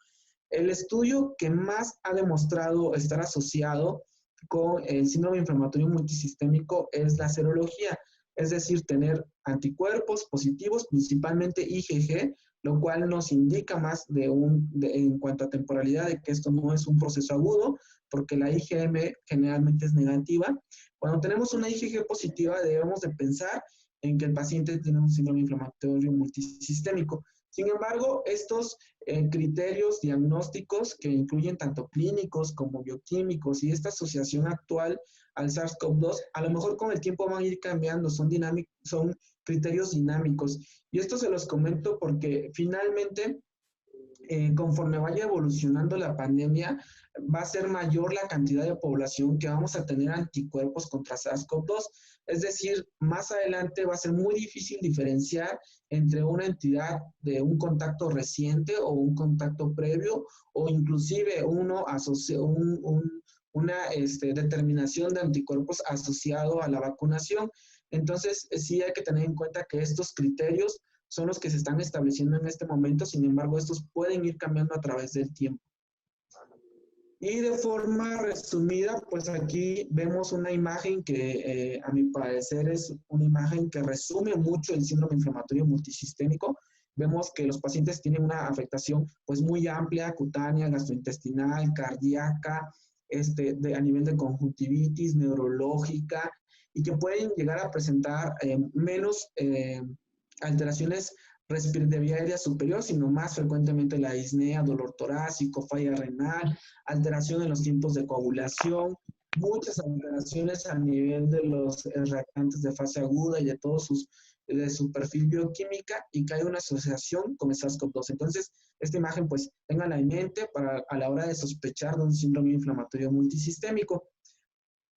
El estudio que más ha demostrado estar asociado con el síndrome inflamatorio multisistémico es la serología, es decir, tener anticuerpos positivos, principalmente IgG, lo cual nos indica más en cuanto a temporalidad de que esto no es un proceso agudo, porque la IgM generalmente es negativa. Cuando tenemos una IgG positiva, debemos de pensar en que el paciente tiene un síndrome inflamatorio multisistémico. Sin embargo, estos criterios diagnósticos que incluyen tanto clínicos como bioquímicos y esta asociación actual al SARS-CoV-2, a lo mejor con el tiempo van a ir cambiando, son criterios dinámicos. Y esto se los comento porque finalmente, conforme vaya evolucionando la pandemia, va a ser mayor la cantidad de población que vamos a tener anticuerpos contra SARS-CoV-2. Es decir, más adelante va a ser muy difícil diferenciar entre una entidad de un contacto reciente o un contacto previo, o inclusive una determinación de anticuerpos asociado a la vacunación. Entonces, sí hay que tener en cuenta que estos criterios son los que se están estableciendo en este momento. Sin embargo, estos pueden ir cambiando a través del tiempo. Y de forma resumida, pues aquí vemos una imagen que a mi parecer es una imagen que resume mucho el síndrome inflamatorio multisistémico. Vemos que los pacientes tienen una afectación pues muy amplia, cutánea, gastrointestinal, cardíaca, a nivel de conjuntivitis, neurológica, y que pueden llegar a presentar menos alteraciones de vía aérea superior, sino más frecuentemente la disnea, dolor torácico, falla renal, alteración en los tiempos de coagulación, muchas alteraciones a nivel de los reactantes de fase aguda y de su perfil bioquímica, y que hay una asociación con el SARS-CoV-2. Entonces, esta imagen, pues, ténganla en mente a la hora de sospechar de un síndrome inflamatorio multisistémico.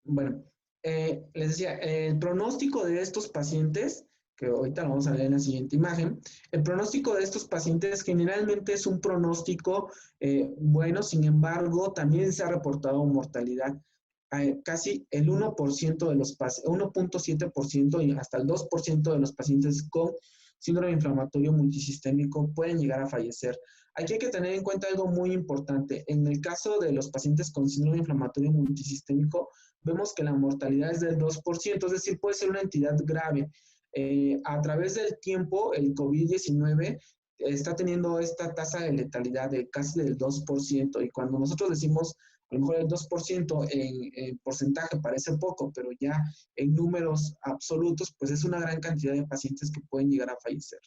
Bueno, les decía, el pronóstico de estos pacientes, que ahorita lo vamos a ver en la siguiente imagen, el pronóstico de estos pacientes generalmente es un pronóstico bueno. Sin embargo, también se ha reportado mortalidad. Casi el 1% de los 1.7% y hasta el 2% de los pacientes con síndrome inflamatorio multisistémico pueden llegar a fallecer. Aquí hay que tener en cuenta algo muy importante. En el caso de los pacientes con síndrome inflamatorio multisistémico, vemos que la mortalidad es del 2%, es decir, puede ser una entidad grave. A través del tiempo, el COVID-19 está teniendo esta tasa de letalidad de casi del 2%, y cuando nosotros decimos a lo mejor el 2% en porcentaje parece poco, pero ya en números absolutos, pues es una gran cantidad de pacientes que pueden llegar a fallecer.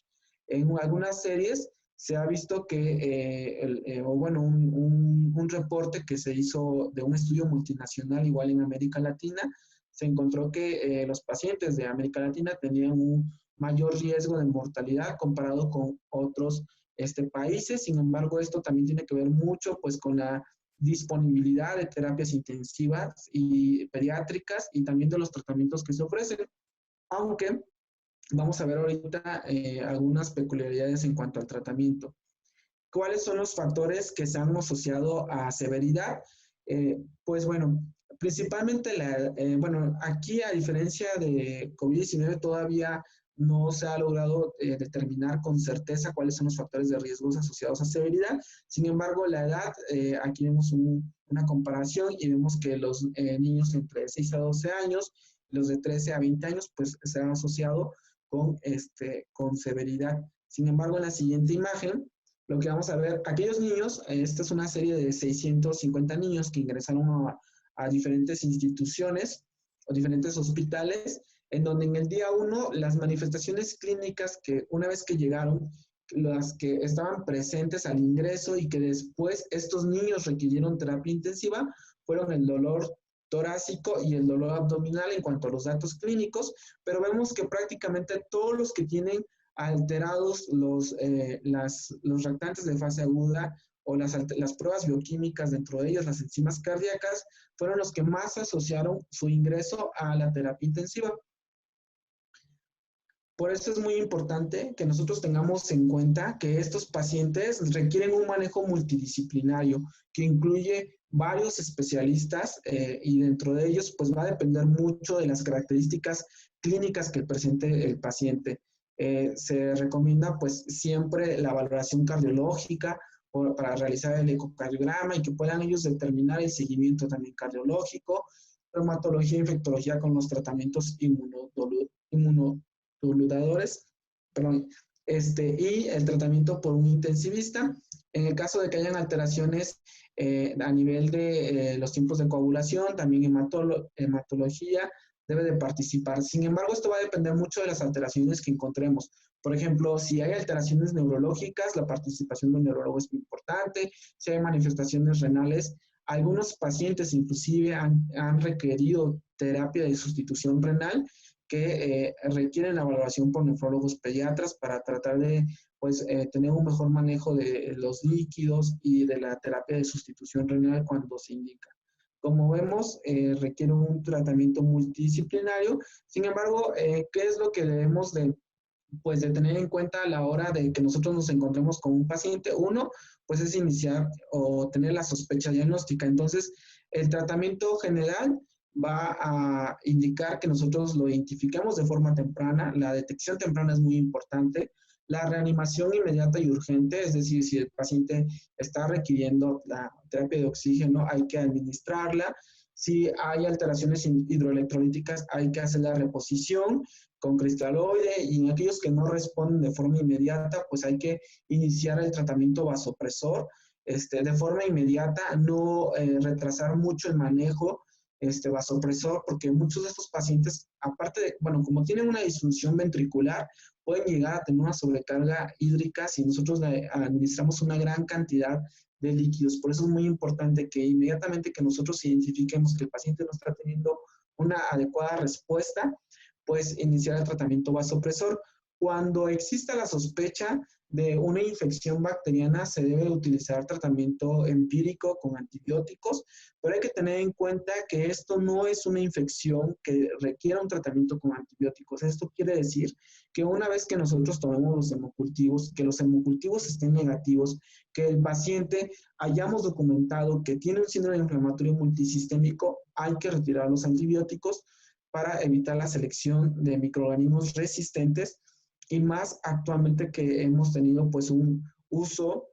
En algunas series se ha visto que, un reporte que se hizo de un estudio multinacional igual en América Latina, se encontró que los pacientes de América Latina tenían un mayor riesgo de mortalidad comparado con otros países. Sin embargo, esto también tiene que ver mucho pues con la disponibilidad de terapias intensivas y pediátricas, y también de los tratamientos que se ofrecen. Aunque vamos a ver ahorita algunas peculiaridades en cuanto al tratamiento. ¿Cuáles son los factores que se han asociado a severidad? Pues bueno, principalmente aquí, a diferencia de COVID-19, todavía no se ha logrado determinar con certeza cuáles son los factores de riesgo asociados a severidad. Sin embargo, la edad, aquí vemos una comparación y vemos que los niños entre 6 a 12 años, los de 13 a 20 años, pues se han asociado con severidad. Sin embargo, en la siguiente imagen, lo que vamos a ver, aquellos niños, esta es una serie de 650 niños que ingresaron a diferentes instituciones o diferentes hospitales, en donde en el día 1 las manifestaciones clínicas que una vez que llegaron, las que estaban presentes al ingreso y que después estos niños requirieron terapia intensiva, fueron el dolor torácico y el dolor abdominal en cuanto a los datos clínicos, pero vemos que prácticamente todos los que tienen alterados los reactantes de fase aguda o las pruebas bioquímicas, dentro de ellas las enzimas cardíacas, fueron los que más asociaron su ingreso a la terapia intensiva. Por eso es muy importante que nosotros tengamos en cuenta que estos pacientes requieren un manejo multidisciplinario que incluye varios especialistas, y dentro de ellos pues va a depender mucho de las características clínicas que presente el paciente. Se recomienda pues siempre la valoración cardiológica para realizar el ecocardiograma y que puedan ellos determinar el seguimiento también cardiológico, reumatología, infectología con los tratamientos inmunomoduladores, y el tratamiento por un intensivista. En el caso de que hayan alteraciones a nivel de los tiempos de coagulación, también hematología debe de participar. Sin embargo, esto va a depender mucho de las alteraciones que encontremos. Por ejemplo, si hay alteraciones neurológicas, la participación del neurólogo es muy importante. Si hay manifestaciones renales, algunos pacientes inclusive han requerido terapia de sustitución renal que requieren la valoración por nefrólogos pediatras para tratar de pues, tener un mejor manejo de los líquidos y de la terapia de sustitución renal cuando se indica. Como vemos, requiere un tratamiento multidisciplinario. Sin embargo, ¿qué es lo que debemos pues, de tener en cuenta a la hora de que nosotros nos encontremos con un paciente? Uno, pues es iniciar o tener la sospecha diagnóstica. Entonces, el tratamiento general va a indicar que nosotros lo identifiquemos de forma temprana. La detección temprana es muy importante. La reanimación inmediata y urgente, es decir, si el paciente está requiriendo la terapia de oxígeno, hay que administrarla. Si hay alteraciones hidroelectrolíticas, hay que hacer la reposición con cristaloide, y en aquellos que no responden de forma inmediata, pues hay que iniciar el tratamiento vasopresor de forma inmediata, no retrasar mucho el manejo vasopresor, porque muchos de estos pacientes, aparte de, bueno, como tienen una disfunción ventricular, pueden llegar a tener una sobrecarga hídrica si nosotros le administramos una gran cantidad de líquidos. Por eso es muy importante que inmediatamente que nosotros identifiquemos que el paciente no está teniendo una adecuada respuesta, pues iniciar el tratamiento vasopresor. Cuando exista la sospecha de una infección bacteriana, se debe utilizar tratamiento empírico con antibióticos, pero hay que tener en cuenta que esto no es una infección que requiera un tratamiento con antibióticos. Esto quiere decir que una vez que nosotros tomemos los hemocultivos, que los hemocultivos estén negativos, que el paciente hayamos documentado que tiene un síndrome inflamatorio multisistémico, hay que retirar los antibióticos para evitar la selección de microorganismos resistentes, y más actualmente que hemos tenido pues un uso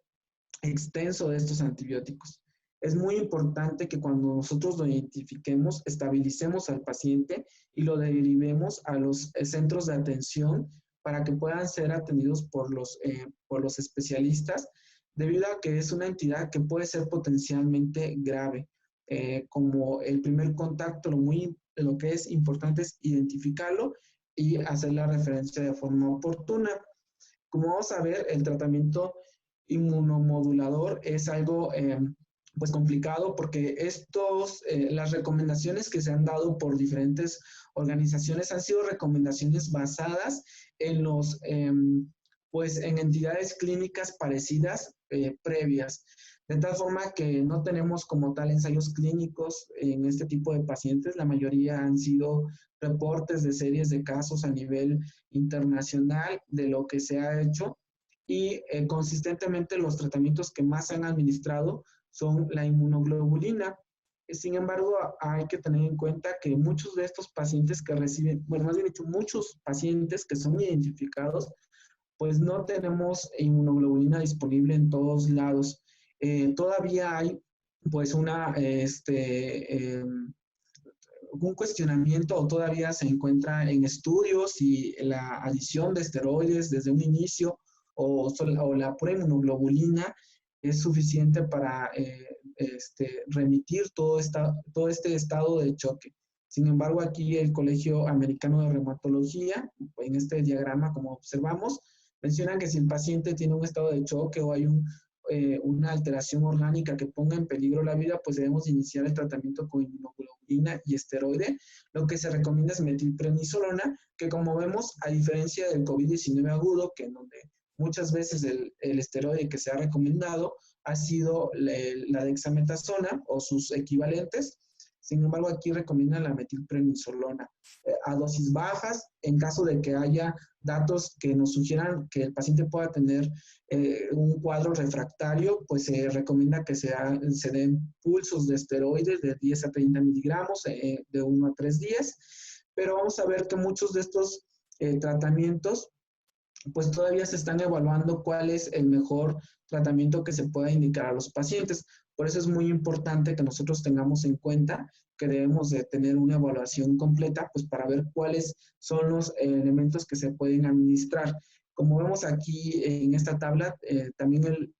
extenso de estos antibióticos. Es muy importante que cuando nosotros lo identifiquemos, estabilicemos al paciente y lo derivemos a los centros de atención para que puedan ser atendidos por los especialistas, debido a que es una entidad que puede ser potencialmente grave. Como el primer contacto, lo que es importante es identificarlo y hacer la referencia de forma oportuna. Como vamos a ver, el tratamiento inmunomodulador es algo pues complicado, porque las recomendaciones que se han dado por diferentes organizaciones han sido recomendaciones basadas en pues en entidades clínicas parecidas previas, de tal forma que no tenemos como tal ensayos clínicos en este tipo de pacientes. La mayoría han sido reportes de series de casos a nivel internacional de lo que se ha hecho, y consistentemente los tratamientos que más se han administrado son la inmunoglobulina. Sin embargo, hay que tener en cuenta que muchos de estos pacientes que reciben, bueno, más bien dicho, muchos pacientes que son identificados, pues no tenemos inmunoglobulina disponible en todos lados. Todavía hay pues un cuestionamiento, o todavía se encuentra en estudios si la adición de esteroides desde un inicio o la pura inmunoglobulina es suficiente para remitir todo este estado de choque. Sin embargo, aquí el Colegio Americano de Reumatología, en este diagrama, como observamos, mencionan que si el paciente tiene un estado de choque o hay una alteración orgánica que ponga en peligro la vida, pues debemos iniciar el tratamiento con inmunoglobulina y esteroide. Lo que se recomienda es metilprednisolona, que como vemos, a diferencia del COVID-19 agudo, que en donde muchas veces el esteroide que se ha recomendado ha sido la dexametasona o sus equivalentes. Sin embargo, aquí recomiendan la metilprednisolona a dosis bajas. En caso de que haya datos que nos sugieran que el paciente pueda tener un cuadro refractario, pues se recomienda que se den pulsos de esteroides de 10 a 30 miligramos de 1 a 3 días. Pero vamos a ver que muchos de estos tratamientos, pues todavía se están evaluando cuál es el mejor tratamiento que se pueda indicar a los pacientes. Por eso es muy importante que nosotros tengamos en cuenta que debemos de tener una evaluación completa, pues para ver cuáles son los elementos que se pueden administrar. Como vemos aquí en esta tabla, también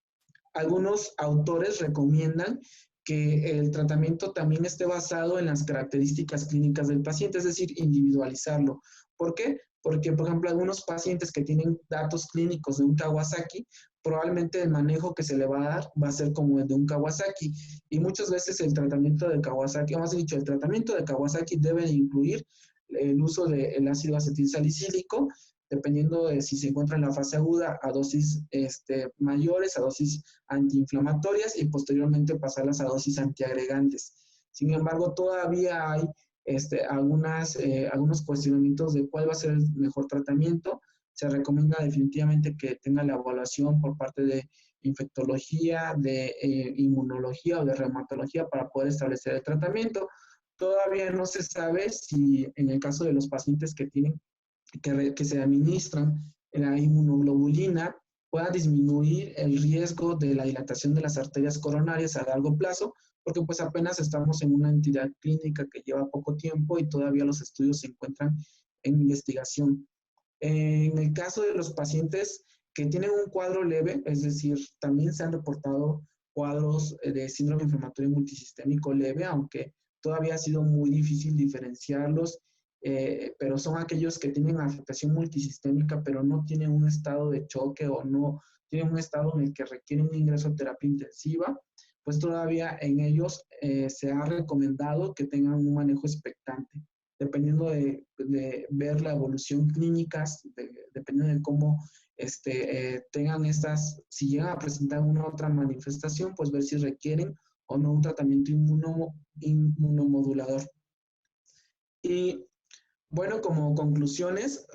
algunos autores recomiendan que el tratamiento también esté basado en las características clínicas del paciente, es decir, individualizarlo. ¿Por qué? porque, por ejemplo, algunos pacientes que tienen datos clínicos de un Kawasaki, probablemente el manejo que se le va a dar va a ser como el de un Kawasaki. Y muchas veces el tratamiento de Kawasaki, o más dicho, el tratamiento de Kawasaki debe incluir el uso del ácido acetilsalicílico, dependiendo de si se encuentra en la fase aguda, a dosis mayores, a dosis antiinflamatorias y posteriormente pasarlas a dosis antiagregantes. Sin embargo, todavía hay algunos cuestionamientos de cuál va a ser el mejor tratamiento. Se recomienda definitivamente que tenga la evaluación por parte de infectología, de inmunología o de reumatología para poder establecer el tratamiento. Todavía no se sabe si en el caso de los pacientes que se administran la inmunoglobulina pueda disminuir el riesgo de la dilatación de las arterias coronarias a largo plazo, porque pues apenas estamos en una entidad clínica que lleva poco tiempo y todavía los estudios se encuentran en investigación. En el caso de los pacientes que tienen un cuadro leve, es decir, también se han reportado cuadros de síndrome inflamatorio multisistémico leve, aunque todavía ha sido muy difícil diferenciarlos, pero son aquellos que tienen afectación multisistémica, pero no tienen un estado de choque o no tienen un estado en el que requieren un ingreso a terapia intensiva, pues todavía en ellos se ha recomendado que tengan un manejo expectante, dependiendo de ver la evolución clínica, dependiendo de cómo tengan si llegan a presentar una otra manifestación, pues ver si requieren o no un tratamiento inmunomodulador. Y bueno, como conclusiones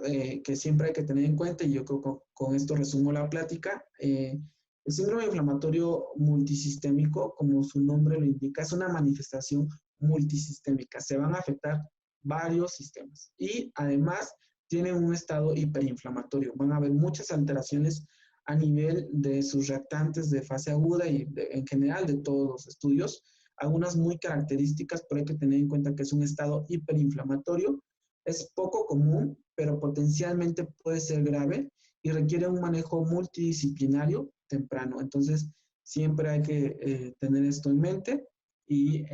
que siempre hay que tener en cuenta, y yo creo que con esto resumo la plática, el síndrome inflamatorio multisistémico, como su nombre lo indica, es una manifestación multisistémica. Se van a afectar varios sistemas y además tienen un estado hiperinflamatorio. Van a haber muchas alteraciones a nivel de sus reactantes de fase aguda y en general de todos los estudios. Algunas muy características, pero hay que tener en cuenta que es un estado hiperinflamatorio. Es poco común, pero potencialmente puede ser grave y requiere un manejo multidisciplinario temprano. Entonces, siempre hay que tener esto en mente y,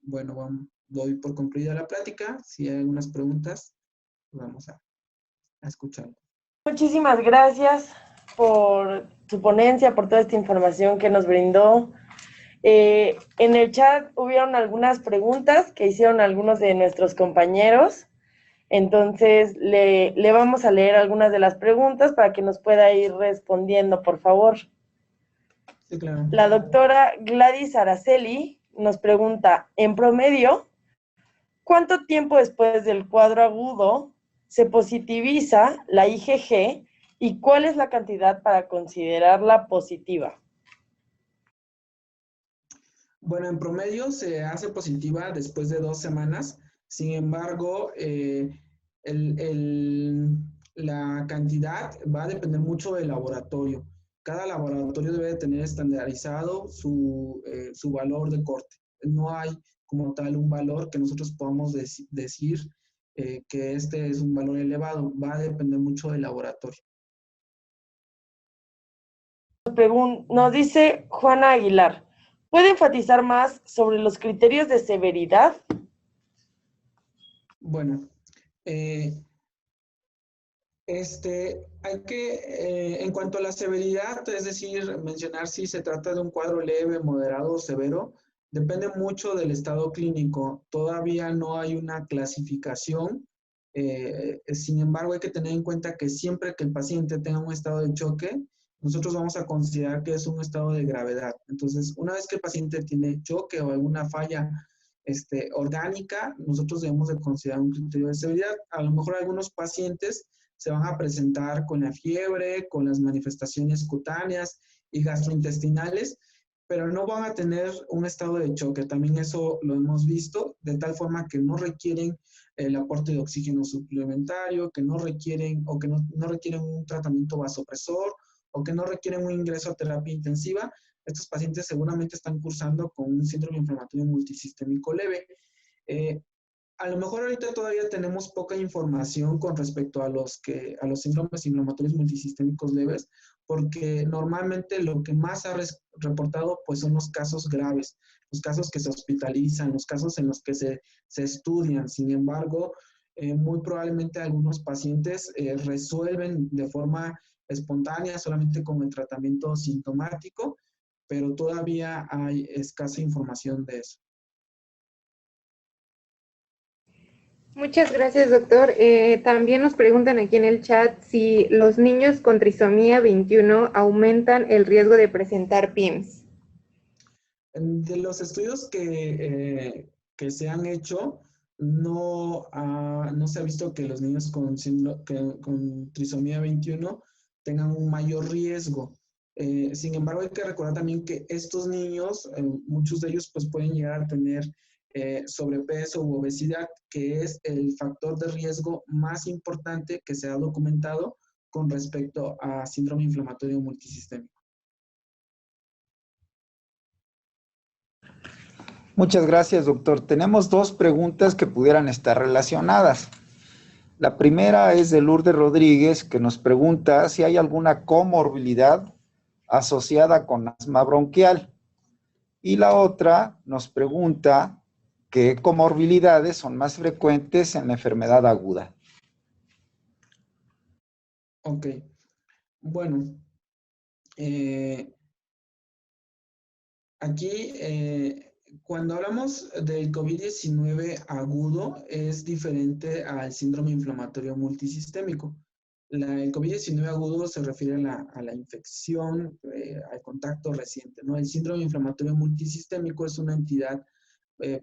bueno, doy por concluida la plática. Si hay algunas preguntas, vamos a escuchar. Muchísimas gracias por su ponencia, por toda esta información que nos brindó. En el chat hubieron algunas preguntas que hicieron algunos de nuestros compañeros. Entonces, le vamos a leer algunas de las preguntas para que nos pueda ir respondiendo, por favor. Sí, claro. La doctora Gladys Araceli nos pregunta, en promedio, ¿cuánto tiempo después del cuadro agudo se positiviza la IgG y cuál es la cantidad para considerarla positiva? Bueno, en promedio se hace positiva después de 2 semanas. Sin embargo, la cantidad va a depender mucho del laboratorio. Cada laboratorio debe tener estandarizado su valor de corte. No hay como tal un valor que nosotros podamos decir que este es un valor elevado. Va a depender mucho del laboratorio. Nos dice Juana Aguilar, ¿puede enfatizar más sobre los criterios de severidad? Bueno, hay que, en cuanto a la severidad, es decir, mencionar si se trata de un cuadro leve, moderado o severo, depende mucho del estado clínico. Todavía no hay una clasificación. Sin embargo, hay que tener en cuenta que siempre que el paciente tenga un estado de choque, nosotros vamos a considerar que es un estado de gravedad. Entonces, una vez que el paciente tiene choque o alguna falla orgánica, nosotros debemos de considerar un criterio de severidad. A lo mejor algunos pacientes se van a presentar con la fiebre, con las manifestaciones cutáneas y gastrointestinales, pero no van a tener un estado de choque. También eso lo hemos visto, de tal forma que no requieren el aporte de oxígeno suplementario, que no requieren o que no requieren un tratamiento vasopresor o que no requieren un ingreso a terapia intensiva. Estos pacientes seguramente están cursando con un síndrome inflamatorio multisistémico leve. A lo mejor ahorita todavía tenemos poca información con respecto a los síndromes inflamatorios multisistémicos leves, porque normalmente lo que más ha reportado pues son los casos graves, los casos que se hospitalizan, los casos en los que se estudian. Sin embargo, muy probablemente algunos pacientes resuelven de forma espontánea solamente con el tratamiento sintomático, pero todavía hay escasa información de eso. Muchas gracias, doctor. También nos preguntan aquí en el chat si los niños con trisomía 21 aumentan el riesgo de presentar PIMS. De los estudios que se han hecho, no se ha visto que los niños con trisomía 21 tengan un mayor riesgo. Sin embargo, hay que recordar también que estos niños, muchos de ellos pues, pueden llegar a tener sobrepeso u obesidad, que es el factor de riesgo más importante que se ha documentado con respecto a síndrome inflamatorio multisistémico. Muchas gracias, doctor. Tenemos dos preguntas que pudieran estar relacionadas. La primera es de Lourdes Rodríguez, que nos pregunta si hay alguna comorbilidad asociada con asma bronquial. Y la otra nos pregunta qué comorbilidades son más frecuentes en la enfermedad aguda. Ok. Bueno, aquí, cuando hablamos del COVID-19 agudo, es diferente al síndrome inflamatorio multisistémico. El COVID-19 agudo se refiere a la infección, al contacto reciente, ¿no? El síndrome inflamatorio multisistémico es una entidad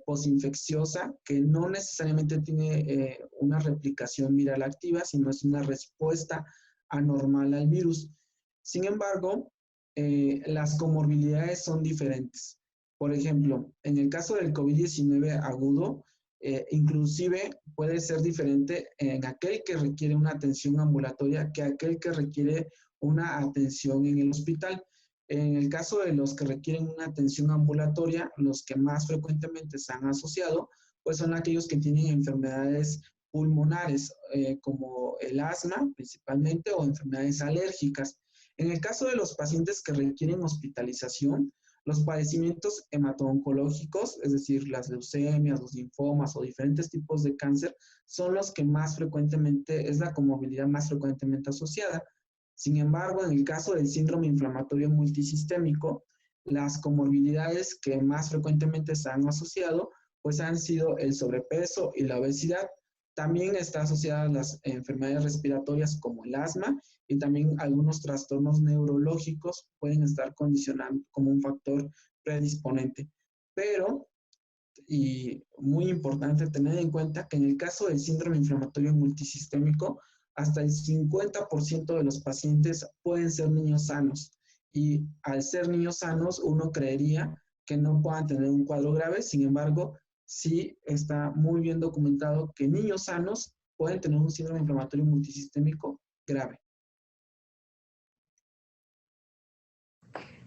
posinfecciosa que no necesariamente tiene una replicación viral activa, sino es una respuesta anormal al virus. Sin embargo, las comorbilidades son diferentes. Por ejemplo, en el caso del COVID-19 agudo, inclusive puede ser diferente en aquel que requiere una atención ambulatoria que aquel que requiere una atención en el hospital. En el caso de los que requieren una atención ambulatoria, los que más frecuentemente se han asociado, pues son aquellos que tienen enfermedades pulmonares, como el asma principalmente, o enfermedades alérgicas. En el caso de los pacientes que requieren hospitalización, los padecimientos hemato-oncológicos, es decir, las leucemias, los linfomas o diferentes tipos de cáncer, son los que más frecuentemente, es la comorbilidad más frecuentemente asociada. Sin embargo, en el caso del síndrome inflamatorio multisistémico, las comorbilidades que más frecuentemente se han asociado, pues han sido el sobrepeso y la obesidad. También está asociada a las enfermedades respiratorias como el asma, y también algunos trastornos neurológicos pueden estar condicionando como un factor predisponente. Pero, y muy importante tener en cuenta que en el caso del síndrome inflamatorio multisistémico, hasta el 50% de los pacientes pueden ser niños sanos. Y al ser niños sanos, uno creería que no puedan tener un cuadro grave. Sin embargo, sí está muy bien documentado que niños sanos pueden tener un síndrome inflamatorio multisistémico grave.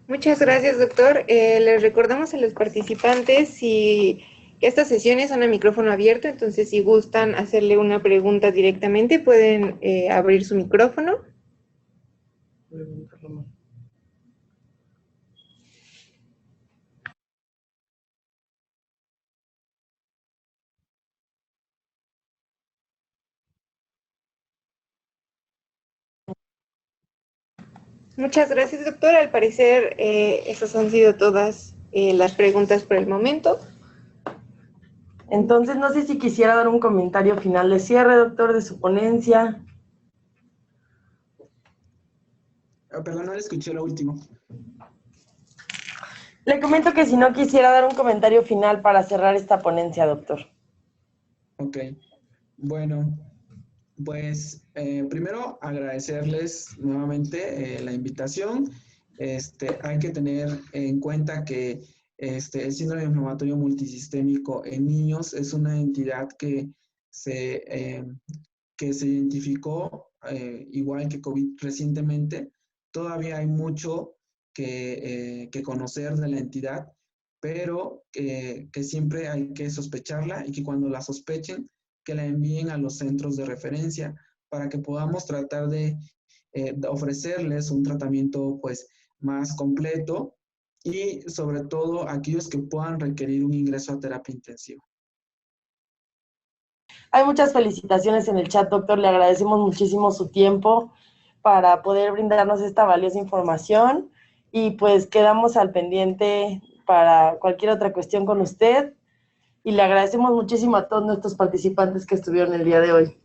Muchas gracias, doctor. Les recordamos a los participantes que estas sesiones son a micrófono abierto, entonces si gustan hacerle una pregunta directamente, pueden abrir su micrófono. Muchas gracias, doctor. Al parecer, esas han sido todas las preguntas por el momento. Entonces, no sé si quisiera dar un comentario final de cierre, doctor, de su ponencia. Perdón, no le escuché lo último. Le comento que si no quisiera dar un comentario final para cerrar esta ponencia, doctor. Ok. Bueno, pues primero agradecerles nuevamente la invitación. Hay que tener en cuenta que el síndrome inflamatorio multisistémico en niños es una entidad que se identificó igual que COVID recientemente. Todavía hay mucho que conocer de la entidad, pero que siempre hay que sospecharla y que cuando la sospechen, que la envíen a los centros de referencia para que podamos tratar de ofrecerles un tratamiento pues más completo y sobre todo aquellos que puedan requerir un ingreso a terapia intensiva. Hay muchas felicitaciones en el chat, doctor. Le agradecemos muchísimo su tiempo para poder brindarnos esta valiosa información y pues quedamos al pendiente para cualquier otra cuestión con usted y le agradecemos muchísimo a todos nuestros participantes que estuvieron el día de hoy.